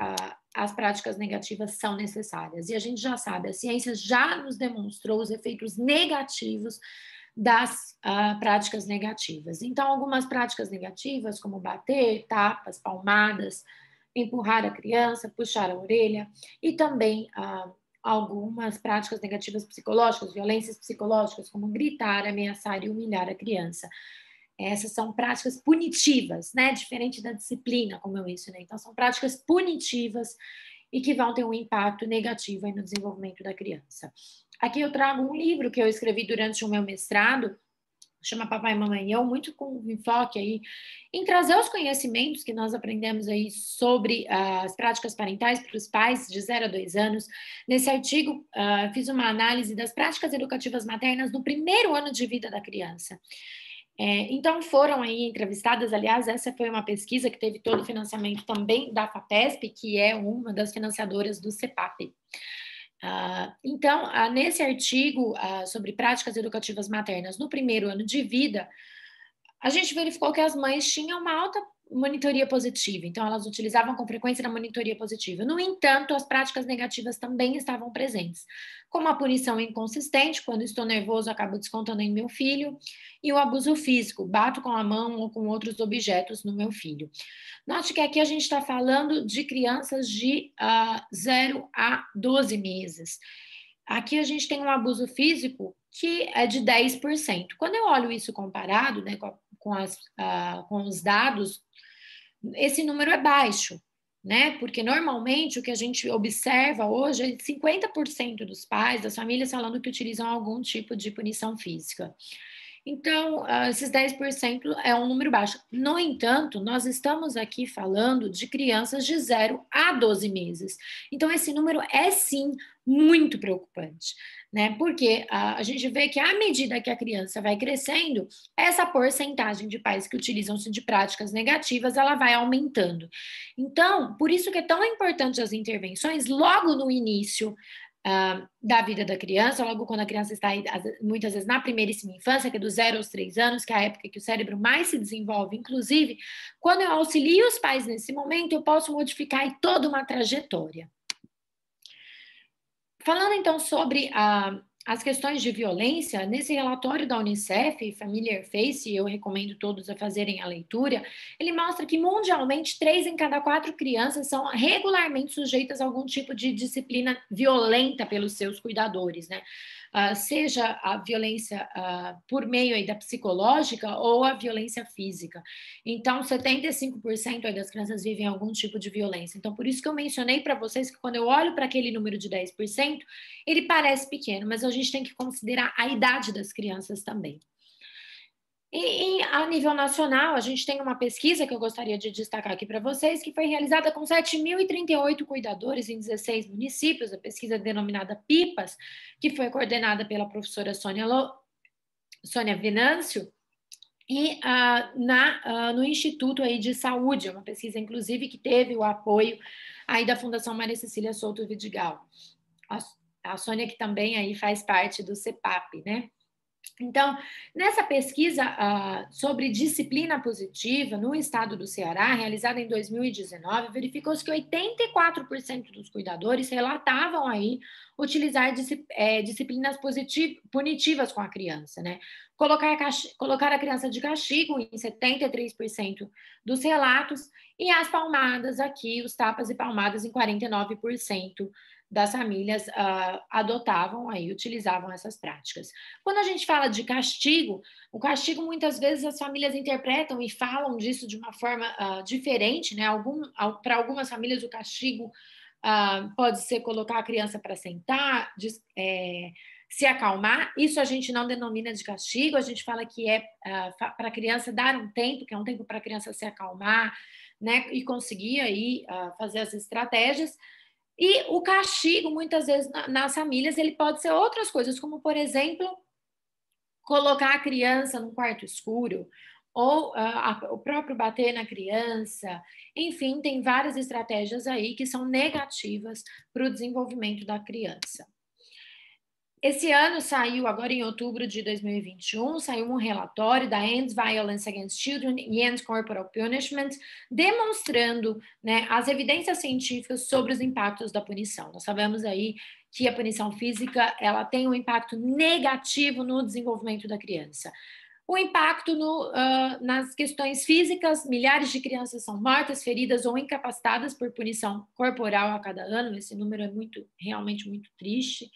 as práticas negativas são necessárias. E a gente já sabe, a ciência já nos demonstrou os efeitos negativos das práticas negativas. Então, algumas práticas negativas, como bater, tapas, palmadas, empurrar a criança, puxar a orelha, e também algumas práticas negativas psicológicas, violências psicológicas, como gritar, ameaçar e humilhar a criança. Essas são práticas punitivas, né? Diferente da disciplina, como eu mencionei. Então, são práticas punitivas e que vão ter um impacto negativo aí no desenvolvimento da criança. Aqui eu trago um livro que eu escrevi durante o meu mestrado, chama Papai, Mamãe e Eu, muito com enfoque aí em trazer os conhecimentos que nós aprendemos aí sobre as práticas parentais para os pais de 0 a 2 anos. Nesse artigo, fiz uma análise das práticas educativas maternas no primeiro ano de vida da criança. Então, foram aí entrevistadas, aliás, essa foi uma pesquisa que teve todo o financiamento também da FAPESP, que é uma das financiadoras do CEPAP. Então, nesse artigo sobre práticas educativas maternas no primeiro ano de vida, a gente verificou que as mães tinham uma alta monitoria positiva, então elas utilizavam com frequência a monitoria positiva. No entanto, as práticas negativas também estavam presentes, como a punição inconsistente, quando estou nervoso, acabo descontando em meu filho, e o abuso físico, bato com a mão ou com outros objetos no meu filho. Note que aqui a gente está falando de crianças de 0 a 12 meses. Aqui a gente tem um abuso físico que é de 10%. Quando eu olho isso comparado, né, com os dados, esse número é baixo, né? Porque normalmente o que a gente observa hoje é 50% dos pais, das famílias, falando que utilizam algum tipo de punição física. Então, esses 10% é um número baixo. No entanto, nós estamos aqui falando de crianças de 0 a 12 meses. Então, esse número é, sim, muito preocupante, né? Porque a gente vê que, à medida que a criança vai crescendo, essa porcentagem de pais que utilizam-se de práticas negativas, ela vai aumentando. Então, por isso que é tão importante as intervenções logo no início, da vida da criança, logo quando a criança está muitas vezes na primeiríssima infância, que é dos 0 aos 3 anos, que é a época que o cérebro mais se desenvolve. Inclusive, quando eu auxilio os pais nesse momento, eu posso modificar aí toda uma trajetória. Falando então sobre as questões de violência, nesse relatório da Unicef, Familiar Face, eu recomendo todos a fazerem a leitura, ele mostra que mundialmente 3 em cada 4 crianças são regularmente sujeitas a algum tipo de disciplina violenta pelos seus cuidadores, né? Seja a violência por meio aí da psicológica ou a violência física. Então, 75% aí das crianças vivem algum tipo de violência. Então, por isso que eu mencionei para vocês que quando eu olho para aquele número de 10%, ele parece pequeno, mas a gente tem que considerar a idade das crianças também. E a nível nacional, a gente tem uma pesquisa que eu gostaria de destacar aqui para vocês, que foi realizada com 7.038 cuidadores em 16 municípios, a pesquisa denominada PIPAS, que foi coordenada pela professora Sônia Venâncio, e no Instituto aí de Saúde, uma pesquisa, inclusive, que teve o apoio aí da Fundação Maria Cecília Souto Vidigal. A Sônia, que também aí faz parte do CEPAP, né? Então, nessa pesquisa sobre disciplina positiva no estado do Ceará, realizada em 2019, verificou-se que 84% dos cuidadores relatavam aí utilizar disciplinas punitivas com a criança, né? Colocar a criança de castigo em 73% dos relatos e as palmadas aqui, os tapas e palmadas em 49% das famílias adotavam aí, utilizavam essas práticas. Quando a gente fala de castigo, o castigo muitas vezes as famílias interpretam e falam disso de uma forma diferente, né? Para algumas famílias o castigo pode ser colocar a criança para sentar, se acalmar. Isso a gente não denomina de castigo, a gente fala que é para a criança dar um tempo, que é um tempo para a criança se acalmar, né? E conseguir aí fazer as estratégias. E o castigo, muitas vezes, nas famílias, ele pode ser outras coisas, como, por exemplo, colocar a criança num quarto escuro, ou o próprio bater na criança. Enfim, tem várias estratégias aí que são negativas para o desenvolvimento da criança. Esse ano saiu, agora em outubro de 2021, saiu um relatório da End Violence Against Children e End Corporal Punishment, demonstrando, né, as evidências científicas sobre os impactos da punição. Nós sabemos aí que a punição física ela tem um impacto negativo no desenvolvimento da criança. O impacto nas questões físicas, milhares de crianças são mortas, feridas ou incapacitadas por punição corporal a cada ano, esse número é realmente muito triste.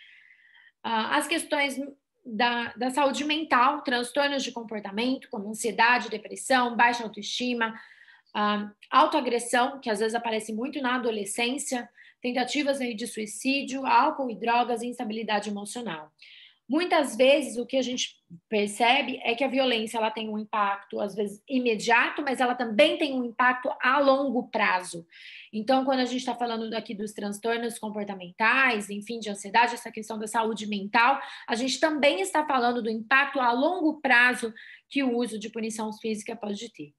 As questões da saúde mental, transtornos de comportamento, como ansiedade, depressão, baixa autoestima, autoagressão, que às vezes aparece muito na adolescência, tentativas aí de suicídio, álcool e drogas e instabilidade emocional. Muitas vezes, o que a gente percebe é que a violência ela tem um impacto, às vezes, imediato, mas ela também tem um impacto a longo prazo. Então, quando a gente está falando aqui dos transtornos comportamentais, enfim, de ansiedade, essa questão da saúde mental, a gente também está falando do impacto a longo prazo que o uso de punição física pode ter.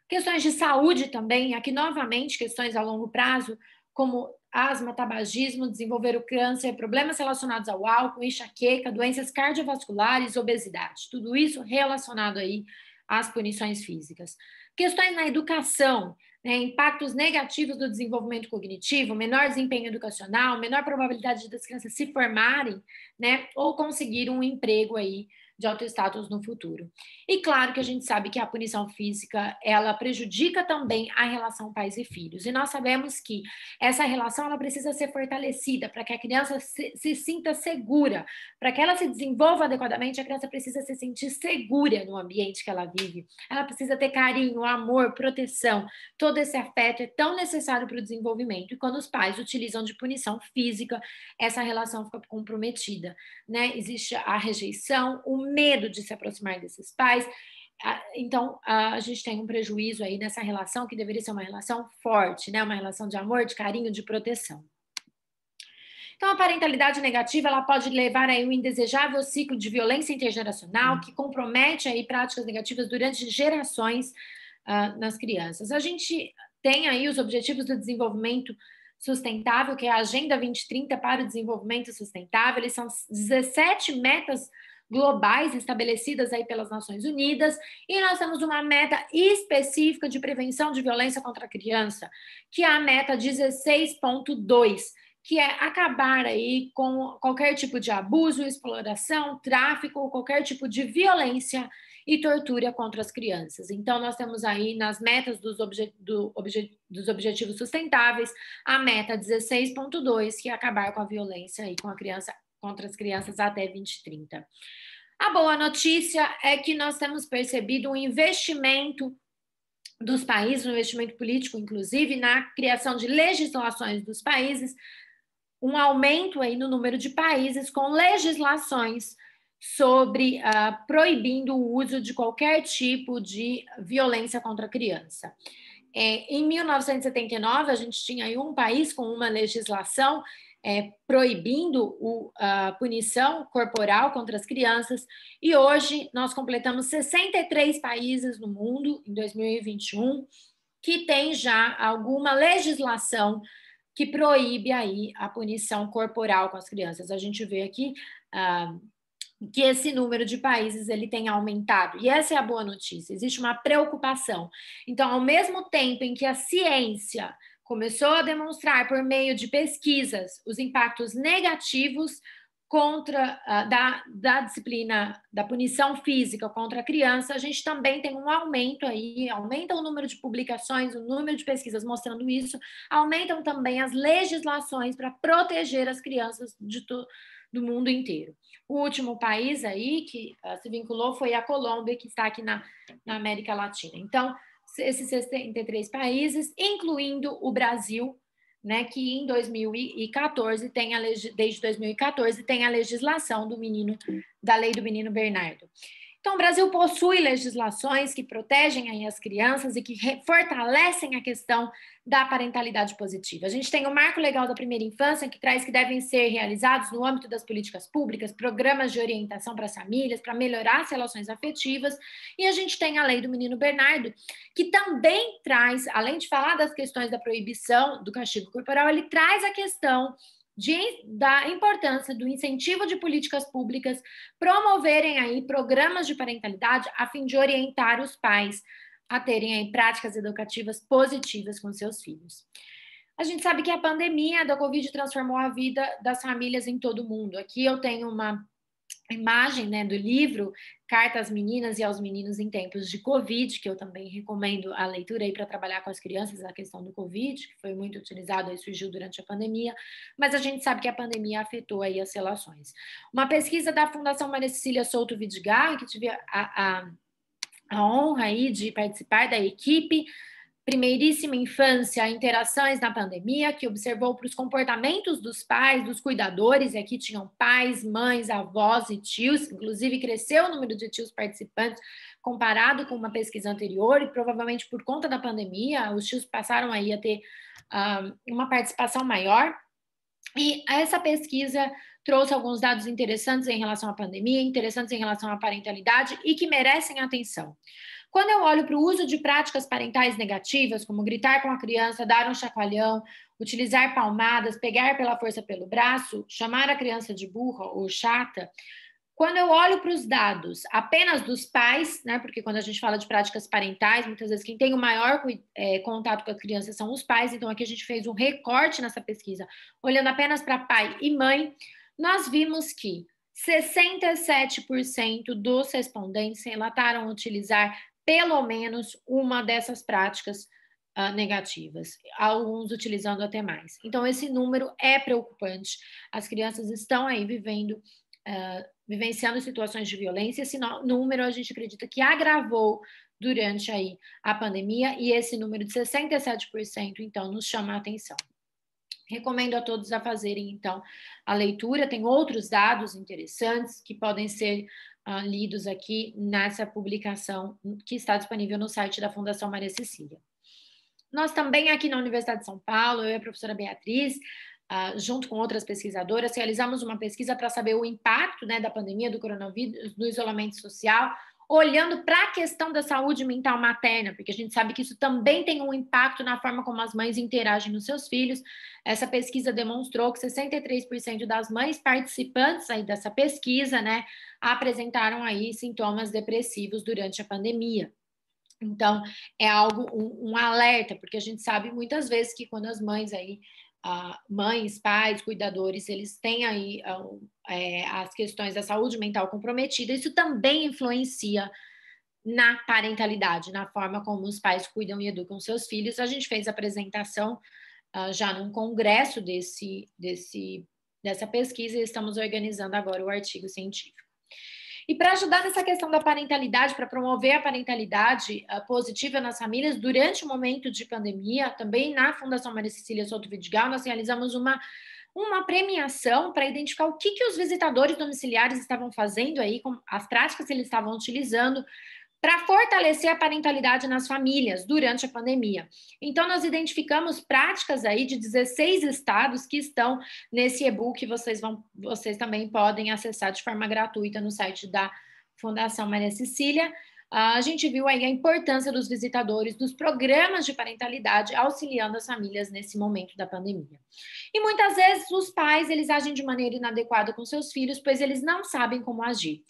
Questões de saúde também, aqui novamente, questões a longo prazo, como asma, tabagismo, desenvolver o câncer, problemas relacionados ao álcool, enxaqueca, doenças cardiovasculares, obesidade. Tudo isso relacionado aí às punições físicas. Questões na educação, né, impactos negativos do desenvolvimento cognitivo, menor desempenho educacional, menor probabilidade das crianças se formarem, né, ou conseguir um emprego aí de alto status no futuro. E claro que a gente sabe que a punição física, ela prejudica também a relação pais e filhos. E nós sabemos que essa relação, ela precisa ser fortalecida para que a criança se sinta segura. Para que ela se desenvolva adequadamente, a criança precisa se sentir segura no ambiente que ela vive. Ela precisa ter carinho, amor, proteção. Todo esse afeto é tão necessário para o desenvolvimento. E quando os pais utilizam de punição física, essa relação fica comprometida, né? Existe a rejeição, o medo de se aproximar desses pais. Então, a gente tem um prejuízo aí nessa relação que deveria ser uma relação forte, né? Uma relação de amor, de carinho, de proteção. Então, a parentalidade negativa, ela pode levar aí um indesejável ciclo de violência intergeracional que compromete aí práticas negativas durante gerações nas crianças. A gente tem aí os Objetivos do Desenvolvimento sustentável, que é a Agenda 2030 para o Desenvolvimento Sustentável. Eles são 17 metas globais estabelecidas aí pelas Nações Unidas, e nós temos uma meta específica de prevenção de violência contra a criança, que é a meta 16.2, que é acabar aí com qualquer tipo de abuso, exploração, tráfico, qualquer tipo de violência e tortura contra as crianças. Então, nós temos aí nas metas dos objetivos sustentáveis a meta 16.2, que é acabar com a violência aí contra as crianças até 2030. A boa notícia é que nós temos percebido um investimento dos países, um investimento político, inclusive, na criação de legislações dos países, um aumento aí no número de países com legislações sobre proibindo o uso de qualquer tipo de violência contra a criança. Em 1979, a gente tinha aí um país com uma legislação proibindo a punição corporal contra as crianças, e hoje nós completamos 63 países no mundo, em 2021, que tem já alguma legislação que proíbe aí a punição corporal com as crianças. A gente vê aqui que esse número de países ele tem aumentado, e essa é a boa notícia, existe uma preocupação. Então, ao mesmo tempo em que a ciência começou a demonstrar por meio de pesquisas os impactos negativos da disciplina da punição física contra a criança, a gente também tem um aumento aí, aumenta o número de publicações, o número de pesquisas mostrando isso, aumentam também as legislações para proteger as crianças do mundo inteiro. O último país aí que se vinculou foi a Colômbia, que está aqui na América Latina. Então, esses 63 países, incluindo o Brasil, né, que em 2014 desde 2014 tem a legislação da lei do menino Bernardo. Então, o Brasil possui legislações que protegem aí as crianças e que fortalecem a questão da parentalidade positiva. A gente tem o Marco Legal da Primeira Infância, que traz que devem ser realizados no âmbito das políticas públicas, programas de orientação para as famílias, para melhorar as relações afetivas, e a gente tem a Lei do Menino Bernardo, que também traz, além de falar das questões da proibição do castigo corporal, ele traz a questão da importância do incentivo de políticas públicas promoverem aí programas de parentalidade a fim de orientar os pais a terem aí práticas educativas positivas com seus filhos. A gente sabe que a pandemia da Covid transformou a vida das famílias em todo o mundo. Aqui eu tenho uma imagem, né, do livro Carta às Meninas e aos Meninos em Tempos de Covid, que eu também recomendo a leitura aí para trabalhar com as crianças a questão do Covid, que foi muito utilizado e surgiu durante a pandemia, mas a gente sabe que a pandemia afetou aí as relações. Uma pesquisa da Fundação Maria Cecília Souto Vidigal, que tive a honra aí de participar da equipe, Primeiríssima Infância, Interações na Pandemia, que observou para os comportamentos dos pais, dos cuidadores, e aqui tinham pais, mães, avós e tios, inclusive cresceu o número de tios participantes comparado com uma pesquisa anterior, e provavelmente por conta da pandemia, os tios passaram aí a ter uma participação maior, e essa pesquisa trouxe alguns dados interessantes em relação à pandemia, interessantes em relação à parentalidade e que merecem atenção. Quando eu olho para o uso de práticas parentais negativas, como gritar com a criança, dar um chacoalhão, utilizar palmadas, pegar pela força pelo braço, chamar a criança de burra ou chata, quando eu olho para os dados apenas dos pais, né, porque quando a gente fala de práticas parentais, muitas vezes quem tem o maior contato com as crianças são os pais, então aqui a gente fez um recorte nessa pesquisa, olhando apenas para pai e mãe, nós vimos que 67% dos respondentes relataram utilizar pelo menos uma dessas práticas negativas, alguns utilizando até mais. Então, esse número é preocupante. As crianças estão aí vivenciando situações de violência. Esse número, a gente acredita que agravou durante aí a pandemia, e esse número de 67%, então, nos chama a atenção. Recomendo a todos a fazerem, então, a leitura. Tem outros dados interessantes que podem ser lidos aqui nessa publicação que está disponível no site da Fundação Maria Cecília. Nós também aqui na Universidade de São Paulo, eu e a professora Beatriz, junto com outras pesquisadoras, realizamos uma pesquisa para saber o impacto, né, da pandemia do coronavírus, do isolamento social, olhando para a questão da saúde mental materna, porque a gente sabe que isso também tem um impacto na forma como as mães interagem com seus filhos. Essa pesquisa demonstrou que 63% das mães participantes aí dessa pesquisa, né, apresentaram aí sintomas depressivos durante a pandemia. Então, é algo, um alerta, porque a gente sabe muitas vezes que quando as mães aí, mães, pais, cuidadores, eles têm aí as questões da saúde mental comprometida, isso também influencia na parentalidade, na forma como os pais cuidam e educam seus filhos. A gente fez a apresentação já num congresso dessa pesquisa e estamos organizando agora o artigo científico. E para ajudar nessa questão da parentalidade, para promover a parentalidade positiva nas famílias, durante o momento de pandemia, também na Fundação Maria Cecília Souto Vidigal, nós realizamos uma premiação para identificar o que os visitadores domiciliares estavam fazendo aí, com as práticas que eles estavam utilizando para fortalecer a parentalidade nas famílias durante a pandemia. Então, nós identificamos práticas aí de 16 estados que estão nesse e-book, vocês também podem acessar de forma gratuita no site da Fundação Maria Cecília. A gente viu aí a importância dos visitadores, dos programas de parentalidade, auxiliando as famílias nesse momento da pandemia. E muitas vezes os pais, eles agem de maneira inadequada com seus filhos, pois eles não sabem como agir.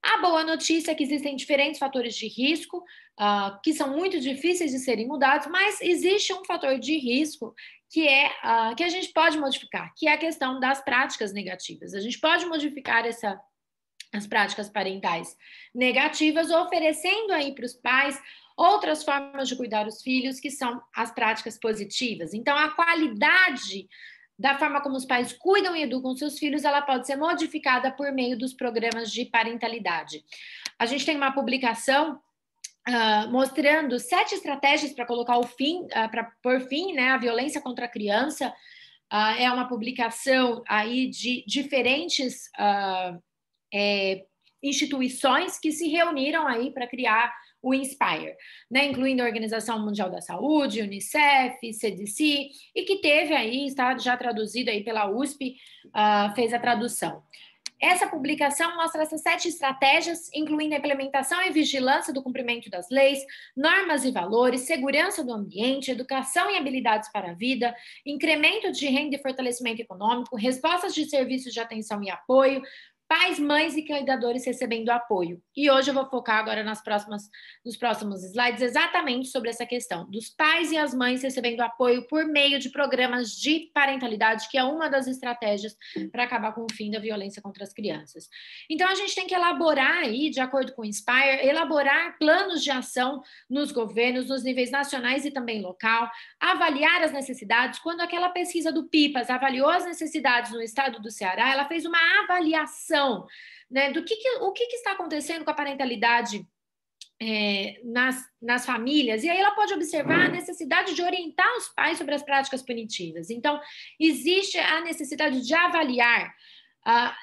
A boa notícia é que existem diferentes fatores de risco que são muito difíceis de serem mudados, mas existe um fator de risco que a gente pode modificar, que é a questão das práticas negativas. A gente pode modificar as práticas parentais negativas, oferecendo aí para os pais outras formas de cuidar dos filhos, que são as práticas positivas. Então, a qualidade da forma como os pais cuidam e educam seus filhos, ela pode ser modificada por meio dos programas de parentalidade. A gente tem uma publicação mostrando 7 estratégias para colocar para pôr fim, né, à violência contra a criança. É uma publicação aí de diferentes instituições que se reuniram aí para criar o Inspire, né, incluindo a Organização Mundial da Saúde, Unicef, CDC, e que teve aí, está já traduzido aí pela USP, fez a tradução. Essa publicação mostra essas 7 estratégias, incluindo a implementação e vigilância do cumprimento das leis, normas e valores, segurança do ambiente, educação e habilidades para a vida, incremento de renda e fortalecimento econômico, respostas de serviços de atenção e apoio, pais, mães e cuidadores recebendo apoio. E hoje eu vou focar agora nos próximos slides exatamente sobre essa questão dos pais e as mães recebendo apoio por meio de programas de parentalidade, que é uma das estratégias para acabar com o fim da violência contra as crianças. Então, a gente tem que elaborar aí, de acordo com o Inspire, elaborar planos de ação nos governos, nos níveis nacionais e também local, avaliar as necessidades. Quando aquela pesquisa do PIPAS avaliou as necessidades no estado do Ceará, ela fez uma avaliação, né, do o que está acontecendo com a parentalidade nas famílias, e aí ela pode observar a necessidade de orientar os pais sobre as práticas punitivas. Então, existe a necessidade de avaliar,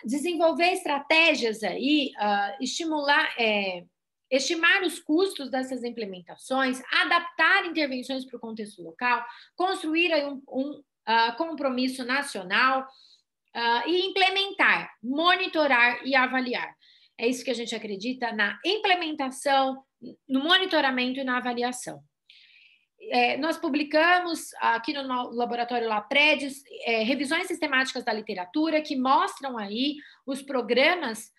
desenvolver estratégias aí, estimar os custos dessas implementações, adaptar intervenções para o contexto local, construir aí um compromisso nacional, e implementar, monitorar e avaliar. É isso que a gente acredita na implementação, no monitoramento e na avaliação. Nós publicamos aqui no Laboratório LAPREDES revisões sistemáticas da literatura que mostram aí os programas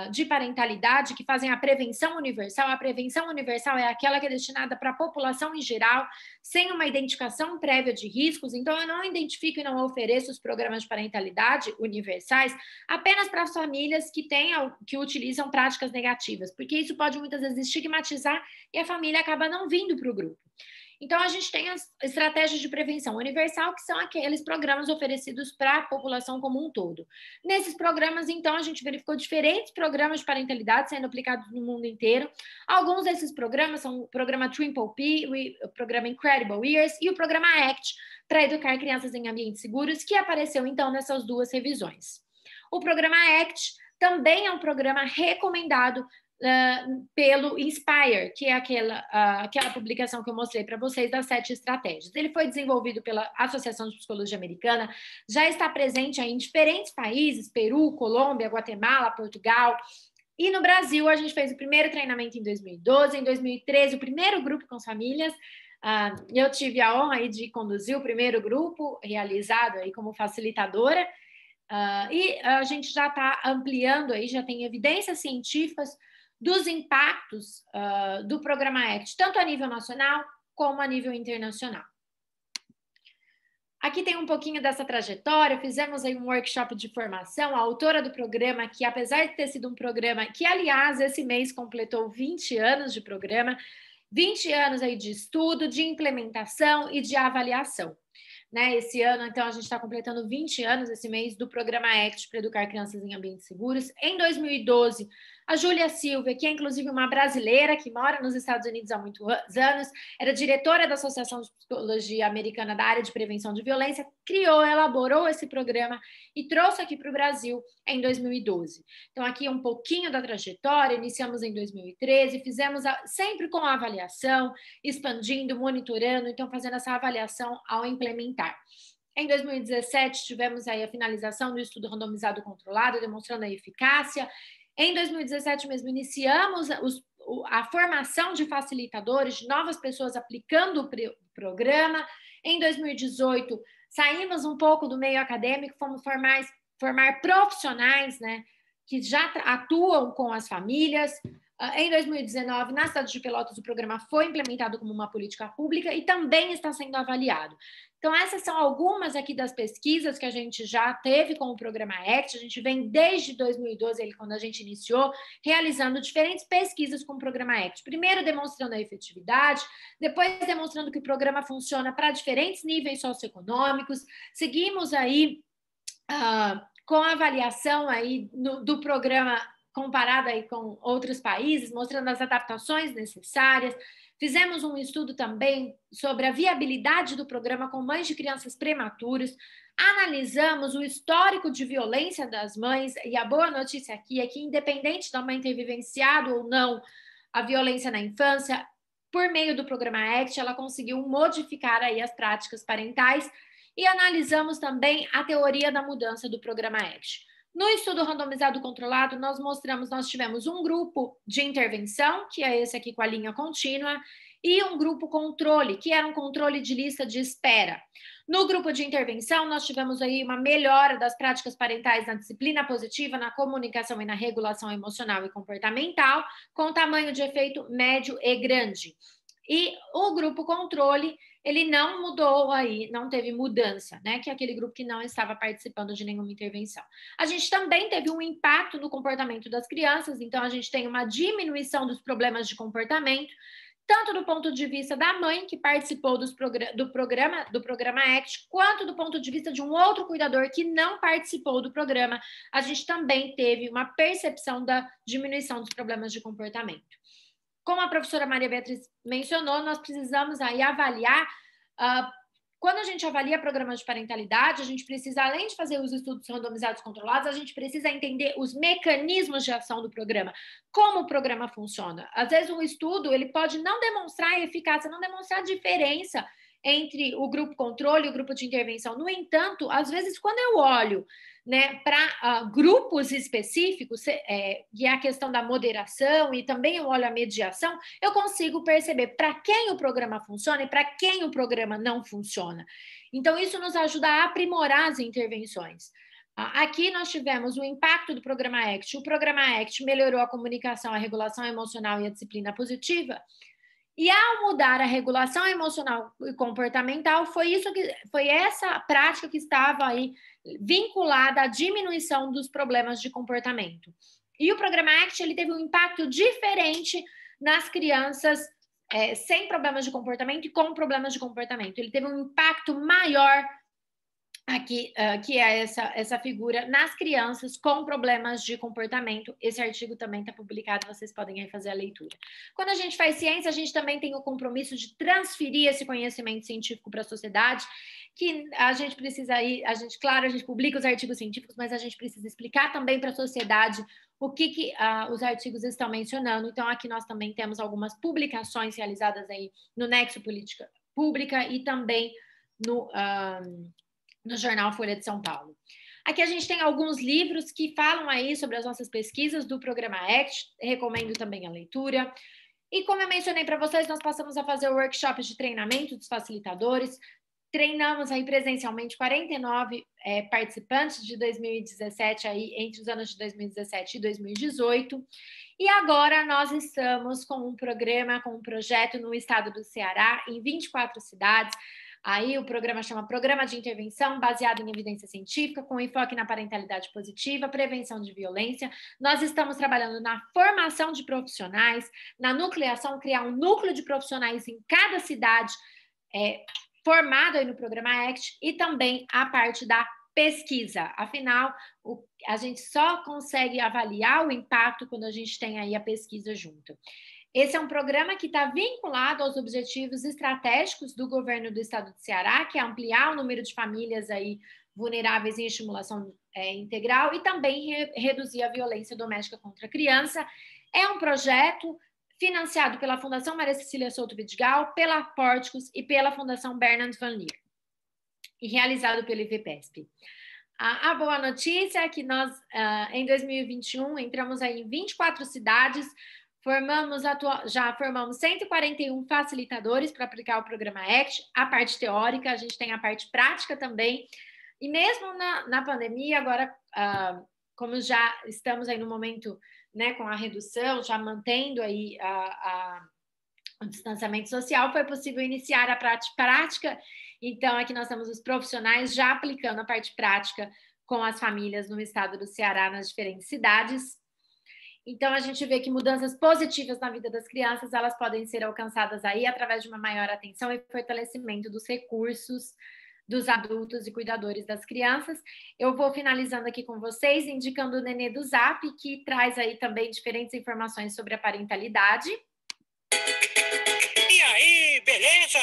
de parentalidade que fazem a prevenção universal. A prevenção universal é aquela que é destinada para a população em geral, sem uma identificação prévia de riscos. Então, eu não identifico e não ofereço os programas de parentalidade universais apenas para as famílias que utilizam práticas negativas, porque isso pode muitas vezes estigmatizar e a família acaba não vindo para o grupo. Então, a gente tem as estratégias de prevenção universal, que são aqueles programas oferecidos para a população como um todo. Nesses programas, então, a gente verificou diferentes programas de parentalidade sendo aplicados no mundo inteiro. Alguns desses programas são o programa Triple P, o programa Incredible Years e o programa ACT, para educar crianças em ambientes seguros, que apareceu, então, nessas 2 revisões. O programa ACT também é um programa recomendado pelo Inspire, que é aquela publicação que eu mostrei para vocês das 7 estratégias. Ele foi desenvolvido pela Associação de Psicologia Americana, já está presente aí em diferentes países, Peru, Colômbia, Guatemala, Portugal, E no Brasil, a gente fez o primeiro treinamento em 2012, em 2013, o primeiro grupo com as famílias. Eu tive a honra aí de conduzir o primeiro grupo, realizado aí como facilitadora, e a gente já está ampliando aí, já tem evidências científicas dos impactos do Programa ACT, tanto a nível nacional como a nível internacional. Aqui tem um pouquinho dessa trajetória, fizemos aí um workshop de formação, a autora do programa, que apesar de ter sido um programa que, aliás, esse mês completou 20 anos de programa, 20 anos aí de estudo, de implementação e de avaliação. Né? Esse ano, então, a gente está completando 20 anos esse mês do programa ACT para educar crianças em ambientes seguros. Em 2012, a Júlia Silva, que é inclusive uma brasileira que mora nos Estados Unidos há muitos anos, era diretora da Associação de Psicologia Americana da área de prevenção de violência, elaborou esse programa e trouxe aqui para o Brasil em 2012. Então, aqui um pouquinho da trajetória, iniciamos em 2013, fizemos sempre com a avaliação, expandindo, monitorando, então fazendo essa avaliação ao implementar. Em 2017, tivemos aí a finalização do estudo randomizado controlado, demonstrando a eficácia. Em 2017 mesmo, iniciamos a formação de facilitadores, de novas pessoas aplicando o programa. Em 2018, saímos um pouco do meio acadêmico, fomos formar profissionais, né, que já atuam com as famílias. Em 2019, na cidade de Pelotas, o programa foi implementado como uma política pública e também está sendo avaliado. Então, essas são algumas aqui das pesquisas que a gente já teve com o programa ACT. A gente vem desde 2012, quando a gente iniciou, realizando diferentes pesquisas com o programa ACT. Primeiro, demonstrando a efetividade, depois demonstrando que o programa funciona para diferentes níveis socioeconômicos. Seguimos aí com a avaliação aí do programa comparado aí com outros países, mostrando as adaptações necessárias. Fizemos um estudo também sobre a viabilidade do programa com mães de crianças prematuras. Analisamos o histórico de violência das mães, e a boa notícia aqui é que, independente da mãe ter vivenciado ou não a violência na infância, por meio do programa ACT, ela conseguiu modificar aí as práticas parentais. E analisamos também a teoria da mudança do programa ACT. No estudo randomizado controlado, nós tivemos um grupo de intervenção, que é esse aqui com a linha contínua, e um grupo controle, que era um controle de lista de espera. No grupo de intervenção, nós tivemos aí uma melhora das práticas parentais na disciplina positiva, na comunicação e na regulação emocional e comportamental, com tamanho de efeito médio e grande. E o grupo controle, ele não mudou aí, não teve mudança, né? Que é aquele grupo que não estava participando de nenhuma intervenção. A gente também teve um impacto no comportamento das crianças, então a gente tem uma diminuição dos problemas de comportamento, tanto do ponto de vista da mãe que participou do programa ACT, quanto do ponto de vista de um outro cuidador que não participou do programa. A gente também teve uma percepção da diminuição dos problemas de comportamento. Como a professora Maria Beatriz mencionou, nós precisamos aí avaliar, quando a gente avalia programas de parentalidade, a gente precisa, além de fazer os estudos randomizados controlados, a gente precisa entender os mecanismos de ação do programa, como o programa funciona. Às vezes um estudo, ele pode não demonstrar eficácia, não demonstrar diferença entre o grupo controle e o grupo de intervenção. No entanto, às vezes, quando eu olho, né, para grupos específicos, e a questão da moderação, e também eu olho a mediação, eu consigo perceber para quem o programa funciona e para quem o programa não funciona. Então, isso nos ajuda a aprimorar as intervenções. Aqui nós tivemos o impacto do programa ACT. O programa ACT melhorou a comunicação, a regulação emocional e a disciplina positiva. E ao mudar a regulação emocional e comportamental, foi essa prática que estava aí vinculada à diminuição dos problemas de comportamento. E o programa ACT, ele teve um impacto diferente nas crianças sem problemas de comportamento e com problemas de comportamento. Ele teve um impacto maior aqui, que é essa figura nas crianças com problemas de comportamento. Esse artigo também está publicado, vocês podem aí fazer a leitura. Quando a gente faz ciência, a gente também tem o compromisso de transferir esse conhecimento científico para a sociedade, que a gente precisa aí, claro, a gente publica os artigos científicos, mas a gente precisa explicar também para a sociedade o que os artigos estão mencionando. Então, aqui nós também temos algumas publicações realizadas aí no Nexo Política Pública e também no Jornal Folha de São Paulo. Aqui a gente tem alguns livros que falam aí sobre as nossas pesquisas do programa ACT, recomendo também a leitura. E como eu mencionei para vocês, nós passamos a fazer workshops de treinamento dos facilitadores. Treinamos aí presencialmente 49 participantes de 2017, aí, entre os anos de 2017 e 2018. E agora nós estamos com um programa, com um projeto no estado do Ceará, em 24 cidades. Aí o programa chama Programa de Intervenção baseado em evidência científica, com enfoque na parentalidade positiva, prevenção de violência. Nós estamos trabalhando na formação de profissionais, na nucleação, criar um núcleo de profissionais em cada cidade, formado aí no programa ACT, e também a parte da pesquisa. Afinal, a gente só consegue avaliar o impacto quando a gente tem aí a pesquisa junto. Esse é um programa que está vinculado aos objetivos estratégicos do governo do estado de Ceará, que é ampliar o número de famílias aí vulneráveis em estimulação integral e também reduzir a violência doméstica contra a criança. É um projeto financiado pela Fundação Maria Cecília Souto Vidigal, pela Pórticos e pela Fundação Bernard Van Leer, e realizado pelo IVPESP. A boa notícia é que nós, em 2021, entramos aí em 24 cidades, já formamos 141 facilitadores para aplicar o programa ACT, a parte teórica, a gente tem a parte prática também, e mesmo na pandemia, agora, como já estamos aí no momento, né, com a redução, já mantendo aí o distanciamento social, foi possível iniciar a prática. Então, aqui nós temos os profissionais já aplicando a parte prática com as famílias no estado do Ceará, nas diferentes cidades. Então, a gente vê que mudanças positivas na vida das crianças, elas podem ser alcançadas aí através de uma maior atenção e fortalecimento dos recursos dos adultos e cuidadores das crianças. Eu vou finalizando aqui com vocês, indicando o Nenê do Zap, que traz aí também diferentes informações sobre a parentalidade. E aí, beleza?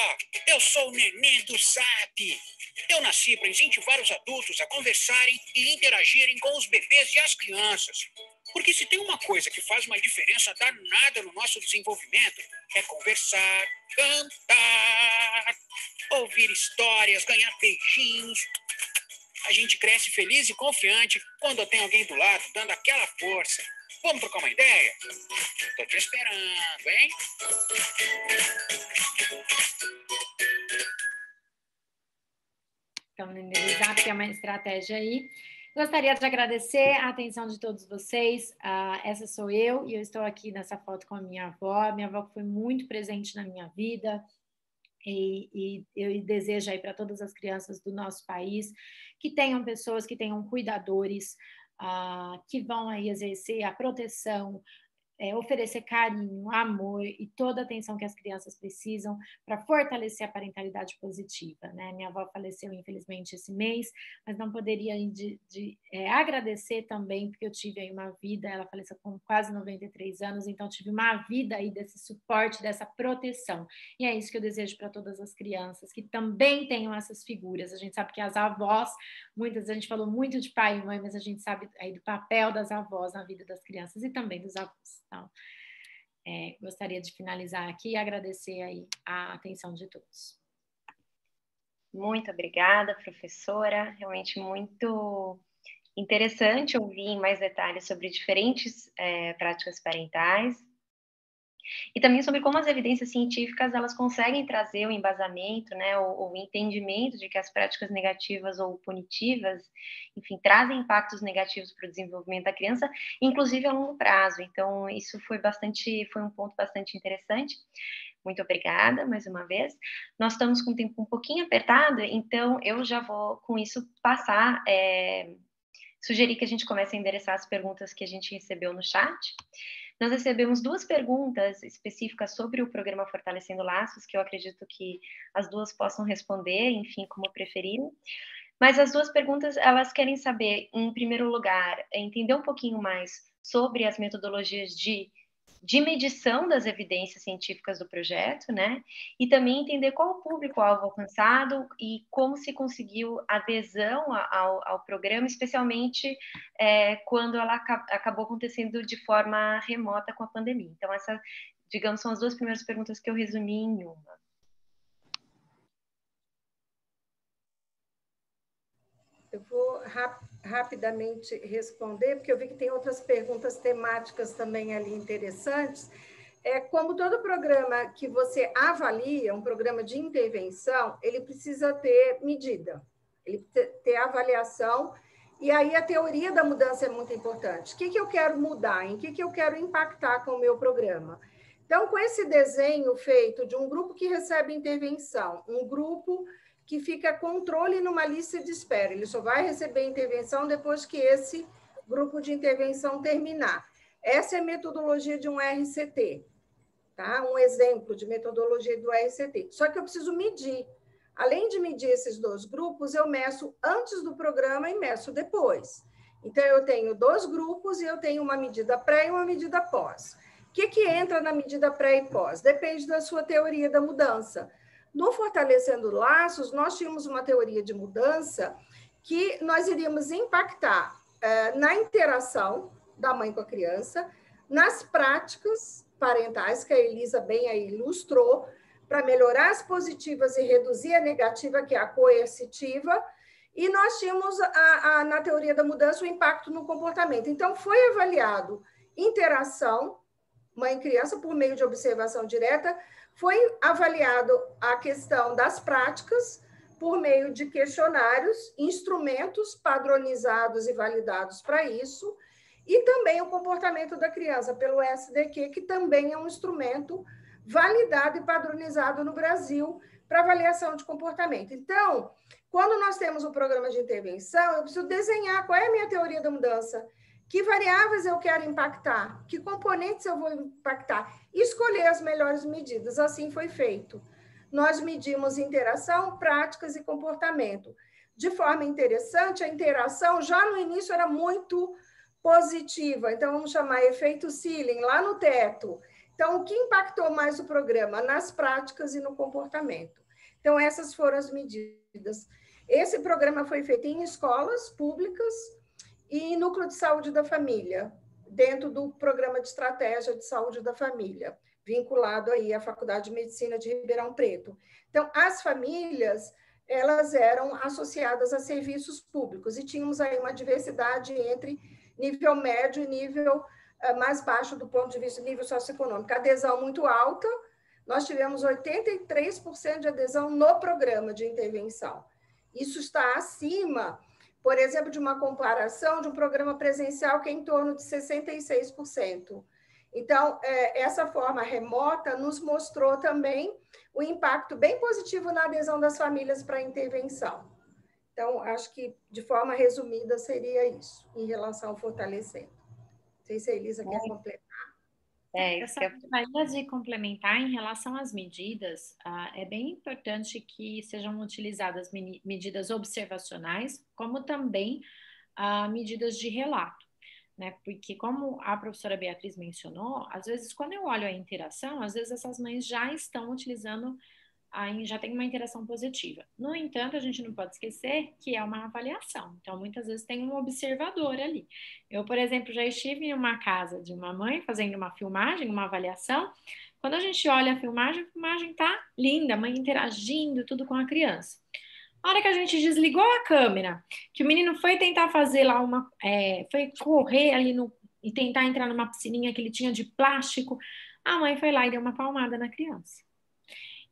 Eu sou o Nenê do Zap. Eu nasci para incentivar os adultos a conversarem e interagirem com os bebês e as crianças. Porque se tem uma coisa que faz uma diferença danada no nosso desenvolvimento, é conversar, cantar, ouvir histórias, ganhar beijinhos. A gente cresce feliz e confiante quando tem alguém do lado dando aquela força. Vamos trocar uma ideia? Tô te esperando, hein? Então, Nenê do Zap, que é uma estratégia aí. Gostaria de agradecer a atenção de todos vocês. Essa sou eu e eu estou aqui nessa foto com a minha avó. Minha avó foi muito presente na minha vida e eu desejo aí para todas as crianças do nosso país que tenham pessoas, que tenham cuidadores, que vão aí exercer a proteção, oferecer carinho, amor e toda a atenção que as crianças precisam para fortalecer a parentalidade positiva, né? Minha avó faleceu, infelizmente, esse mês, mas não poderia agradecer também, porque eu tive aí uma vida, ela faleceu com quase 93 anos, então tive uma vida aí desse suporte, dessa proteção. E é isso que eu desejo para todas as crianças, que também tenham essas figuras. A gente sabe que as avós, a gente falou muito de pai e mãe, mas a gente sabe aí do papel das avós na vida das crianças e também dos avós. Então, gostaria de finalizar aqui e agradecer aí a atenção de todos. Muito obrigada, professora. Realmente muito interessante ouvir em mais detalhes sobre diferentes práticas parentais. E também sobre como as evidências científicas elas conseguem trazer o embasamento, né, o entendimento de que as práticas negativas ou punitivas, enfim, trazem impactos negativos para o desenvolvimento da criança, inclusive a longo prazo. Então, isso foi um ponto bastante interessante. Muito obrigada, mais uma vez. Nós estamos com o tempo um pouquinho apertado, então eu já vou, com isso, passar... sugerir que a gente comece a endereçar as perguntas que a gente recebeu no chat. Nós recebemos 2 perguntas específicas sobre o programa Fortalecendo Laços, que eu acredito que as duas possam responder, enfim, como preferirem. Mas as 2 perguntas, elas querem saber, em primeiro lugar, entender um pouquinho mais sobre as metodologias de medição das evidências científicas do projeto, né? E também entender qual o público-alvo alcançado e como se conseguiu adesão ao programa, especialmente quando ela acabou acontecendo de forma remota com a pandemia. Então, essas, digamos, são as 2 primeiras perguntas que eu resumi em uma. Eu vou rapidamente responder, porque eu vi que tem outras perguntas temáticas também ali interessantes. Como todo programa que você avalia, um programa de intervenção, ele precisa ter medida, ele ter avaliação, e aí a teoria da mudança é muito importante. O que eu quero mudar? Em que eu quero impactar com o meu programa? Então, com esse desenho feito de um grupo que recebe intervenção, um grupo que fica controle numa lista de espera, ele só vai receber intervenção depois que esse grupo de intervenção terminar. Essa é a metodologia de um RCT. Tá? Um exemplo de metodologia do RCT. Só que eu preciso medir. Além de medir esses dois grupos, eu meço antes do programa e meço depois. Então, eu tenho 2 grupos e eu tenho uma medida pré e uma medida pós. O que entra na medida pré e pós? Depende da sua teoria da mudança. No Fortalecendo Laços, nós tínhamos uma teoria de mudança que nós iríamos impactar na interação da mãe com a criança, nas práticas parentais, que a Elisa bem aí ilustrou, para melhorar as positivas e reduzir a negativa, que é a coercitiva, e nós tínhamos, na teoria da mudança, o impacto no comportamento. Então, foi avaliado interação, mãe e criança, por meio de observação direta, foi avaliado a questão das práticas, por meio de questionários, instrumentos padronizados e validados para isso, e também o comportamento da criança, pelo SDQ, que também é um instrumento validado e padronizado no Brasil para avaliação de comportamento. Então, quando nós temos um programa de intervenção, eu preciso desenhar qual é a minha teoria da mudança, que variáveis eu quero impactar, que componentes eu vou impactar, e escolher as melhores medidas. Assim foi feito. Nós medimos interação, práticas e comportamento. De forma interessante, a interação já no início era muito positiva, então vamos chamar efeito ceiling, lá no teto. Então, o que impactou mais o programa? Nas práticas e no comportamento. Então, essas foram as medidas. Esse programa foi feito em escolas públicas e núcleo de saúde da família, dentro do programa de estratégia de saúde da família, vinculado aí à Faculdade de Medicina de Ribeirão Preto. Então, as famílias, elas eram associadas a serviços públicos e tínhamos aí uma diversidade entre nível médio e nível mais baixo do ponto de vista nível socioeconômico. Adesão muito alta, nós tivemos 83% de adesão no programa de intervenção. Isso está acima, por exemplo, de uma comparação de um programa presencial que é em torno de 66%. Então, essa forma remota nos mostrou também o impacto bem positivo na adesão das famílias para a intervenção. Então, acho que, de forma resumida, seria isso, em relação ao Fortalecendo. Não sei se a Elisa quer completar. Eu gostaria de complementar em relação às medidas. É bem importante que sejam utilizadas medidas observacionais, como também medidas de relato, né? Porque, como a professora Beatriz mencionou, às vezes, quando eu olho a interação, às vezes essas mães já estão utilizando, já tem uma interação positiva. No entanto, a gente não pode esquecer que é uma avaliação. Então, muitas vezes tem um observador ali. Eu, por exemplo, já estive em uma casa de uma mãe fazendo uma filmagem, uma avaliação. Quando a gente olha a filmagem tá linda, a mãe interagindo, tudo com a criança. A hora que a gente desligou a câmera, que o menino foi tentar fazer lá foi correr ali e tentar entrar numa piscininha que ele tinha de plástico, a mãe foi lá e deu uma palmada na criança.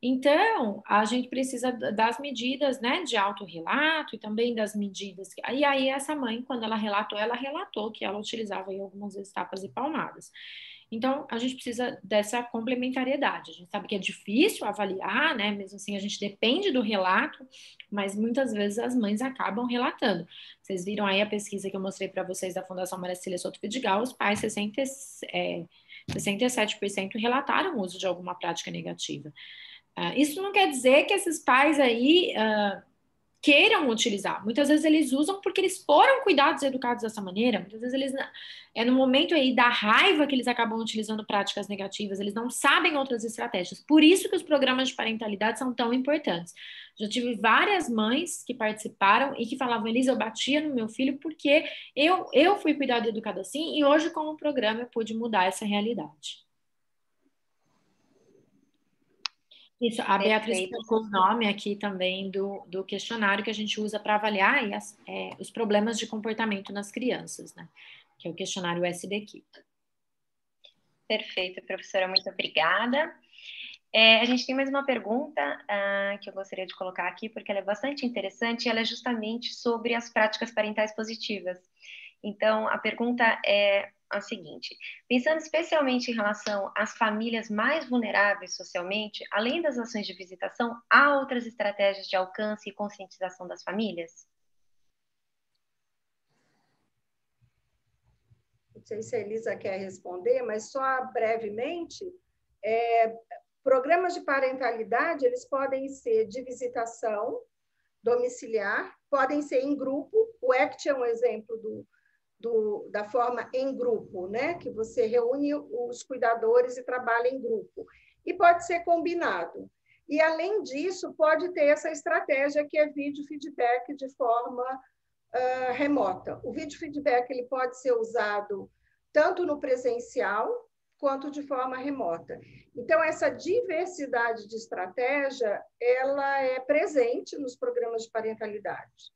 Então, a gente precisa das medidas, né, de autorrelato e também das medidas. E aí, essa mãe, quando ela relatou que ela utilizava aí algumas vezes tapas e palmadas. Então, a gente precisa dessa complementariedade. A gente sabe que é difícil avaliar, né? Mesmo assim, a gente depende do relato, mas muitas vezes as mães acabam relatando. Vocês viram aí a pesquisa que eu mostrei para vocês da Fundação Maria Cecília Souto Vidigal, os pais 67% relataram o uso de alguma prática negativa. Isso não quer dizer que esses pais aí queiram utilizar. Muitas vezes eles usam porque eles foram cuidados e educados dessa maneira. Muitas vezes eles no momento aí da raiva que eles acabam utilizando práticas negativas, eles não sabem outras estratégias. Por isso que os programas de parentalidade são tão importantes. Já tive várias mães que participaram e que falavam: Elisa, eu batia no meu filho porque eu fui cuidada e educada assim, e hoje com o programa eu pude mudar essa realidade. Isso, a Beatriz Perfeito. colocou o nome aqui também do questionário que a gente usa para avaliar aí os problemas de comportamento nas crianças, né? Que é o questionário SDQ. Perfeito, professora, muito obrigada. A gente tem mais uma pergunta que eu gostaria de colocar aqui, porque ela é bastante interessante, e ela é justamente sobre as práticas parentais positivas. Então, a pergunta é a seguinte: pensando especialmente em relação às famílias mais vulneráveis socialmente, além das ações de visitação, há outras estratégias de alcance e conscientização das famílias? Não sei se a Elisa quer responder, mas só brevemente, programas de parentalidade, eles podem ser de visitação domiciliar, podem ser em grupo. O ACT é um exemplo da forma em grupo, né? Que você reúne os cuidadores e trabalha em grupo. E pode ser combinado. E, além disso, pode ter essa estratégia que é vídeo feedback de forma remota. O vídeo feedback ele pode ser usado tanto no presencial quanto de forma remota. Então, essa diversidade de estratégia, ela é presente nos programas de parentalidade.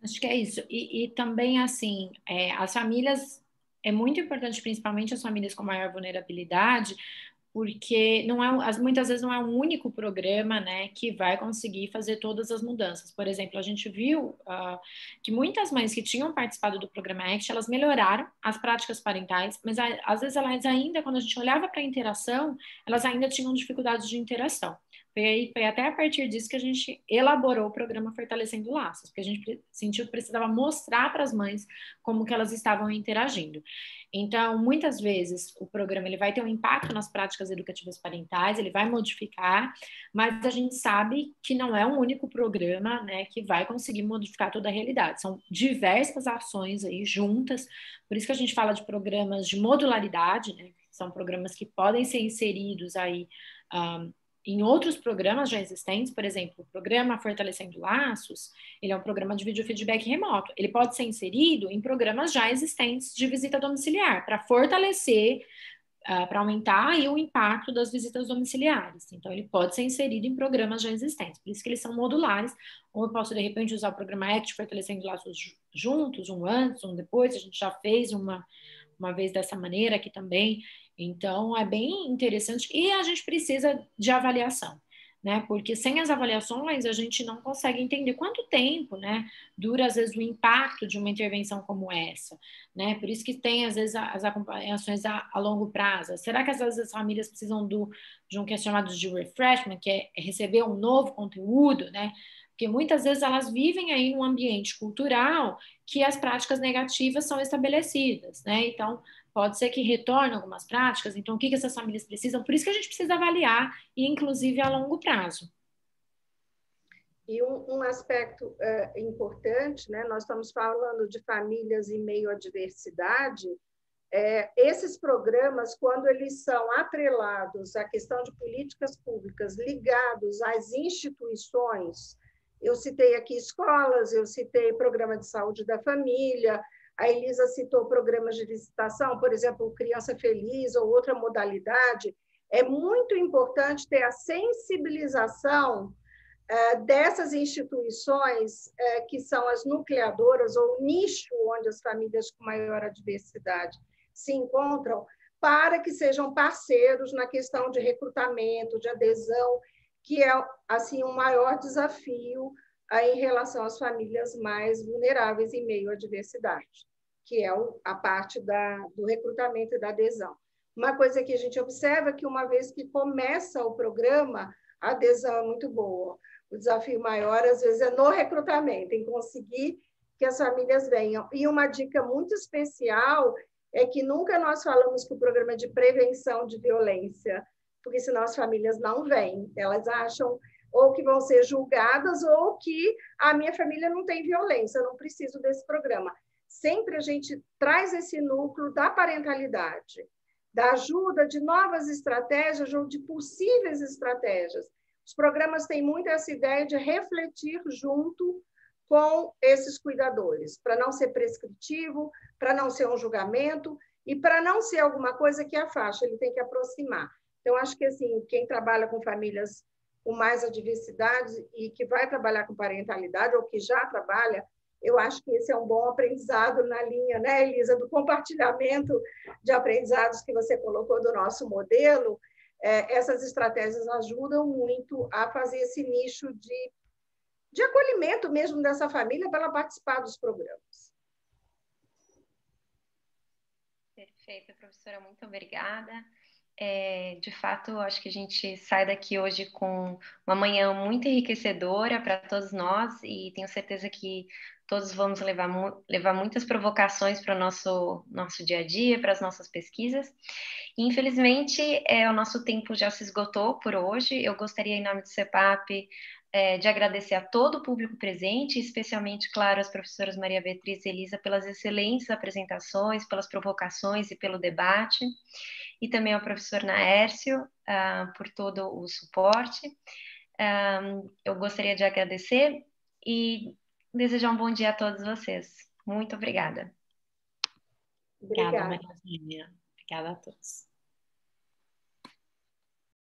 Acho que é isso. E também, assim, as famílias, é muito importante, principalmente as famílias com maior vulnerabilidade, porque muitas vezes não é um único programa, né, que vai conseguir fazer todas as mudanças. Por exemplo, a gente viu que muitas mães que tinham participado do programa ACT, elas melhoraram as práticas parentais, mas às vezes elas ainda, quando a gente olhava para a interação, elas ainda tinham dificuldades de interação. Foi até a partir disso que a gente elaborou o programa Fortalecendo Laços, porque a gente sentiu que precisava mostrar para as mães como que elas estavam interagindo. Então, muitas vezes, o programa ele vai ter um impacto nas práticas educativas parentais, ele vai modificar, mas a gente sabe que não é um único programa, né, que vai conseguir modificar toda a realidade. São diversas ações aí juntas, por isso que a gente fala de programas de modularidade, né, são programas que podem ser inseridos aí em outros programas já existentes. Por exemplo, o programa Fortalecendo Laços, ele é um programa de vídeo feedback remoto. Ele pode ser inserido em programas já existentes de visita domiciliar, para fortalecer, para aumentar aí o impacto das visitas domiciliares. Então, ele pode ser inserido em programas já existentes. Por isso que eles são modulares. Ou eu posso, de repente, usar o programa ACT Fortalecendo Laços juntos, um antes, um depois. A gente já fez uma vez dessa maneira aqui também. Então, é bem interessante e a gente precisa de avaliação, né? Porque sem as avaliações a gente não consegue entender quanto tempo, né, dura às vezes o impacto de uma intervenção como essa, né? Por isso que tem às vezes as acompanhações a longo prazo. Será que às vezes as famílias precisam de um que é chamado de refreshment, que é receber um novo conteúdo, né? Porque muitas vezes elas vivem aí num ambiente cultural que as práticas negativas são estabelecidas, né? Então, pode ser que retorne algumas práticas. Então, o que essas famílias precisam? Por isso que a gente precisa avaliar, e inclusive a longo prazo. E um aspecto importante, né? Nós estamos falando de famílias em meio à diversidade. Esses programas, quando eles são atrelados à questão de políticas públicas, ligados às instituições, eu citei aqui escolas, eu citei programa de saúde da família, a Elisa citou programas de visitação, por exemplo, Criança Feliz ou outra modalidade. É muito importante ter a sensibilização dessas instituições que são as nucleadoras ou nicho onde as famílias com maior adversidade se encontram, para que sejam parceiros na questão de recrutamento, de adesão, que é assim um maior desafio em relação às famílias mais vulneráveis em meio à diversidade, que é a parte do recrutamento e da adesão. Uma coisa que a gente observa é que, uma vez que começa o programa, a adesão é muito boa. O desafio maior, às vezes, é no recrutamento, em conseguir que as famílias venham. E uma dica muito especial é que nunca nós falamos que o programa é de prevenção de violência, porque senão as famílias não vêm. Elas acham ou que vão ser julgadas ou que a minha família não tem violência, eu não preciso desse programa. Sempre a gente traz esse núcleo da parentalidade, da ajuda de novas estratégias ou de possíveis estratégias. Os programas têm muito essa ideia de refletir junto com esses cuidadores, para não ser prescritivo, para não ser um julgamento e para não ser alguma coisa que afaste, ele tem que aproximar. Então, acho que assim, quem trabalha com famílias com mais adversidades e que vai trabalhar com parentalidade ou que já trabalha, eu acho que esse é um bom aprendizado na linha, né, Elisa, do compartilhamento de aprendizados que você colocou do nosso modelo. Essas estratégias ajudam muito a fazer esse nicho de acolhimento mesmo dessa família para ela participar dos programas. Perfeito, professora, muito obrigada. De fato, acho que a gente sai daqui hoje com uma manhã muito enriquecedora para todos nós e tenho certeza que todos vamos levar muitas provocações para o nosso dia a dia, para as nossas pesquisas. E, infelizmente, o nosso tempo já se esgotou por hoje. Eu gostaria, em nome do CEPAP, de agradecer a todo o público presente, especialmente, claro, as professoras Maria Beatriz e Elisa, pelas excelentes apresentações, pelas provocações e pelo debate, e também ao professor Naércio por todo o suporte. Eu gostaria de agradecer e desejar um bom dia a todos vocês. Muito obrigada. Obrigada, Maria Eugênia. Obrigada a todos.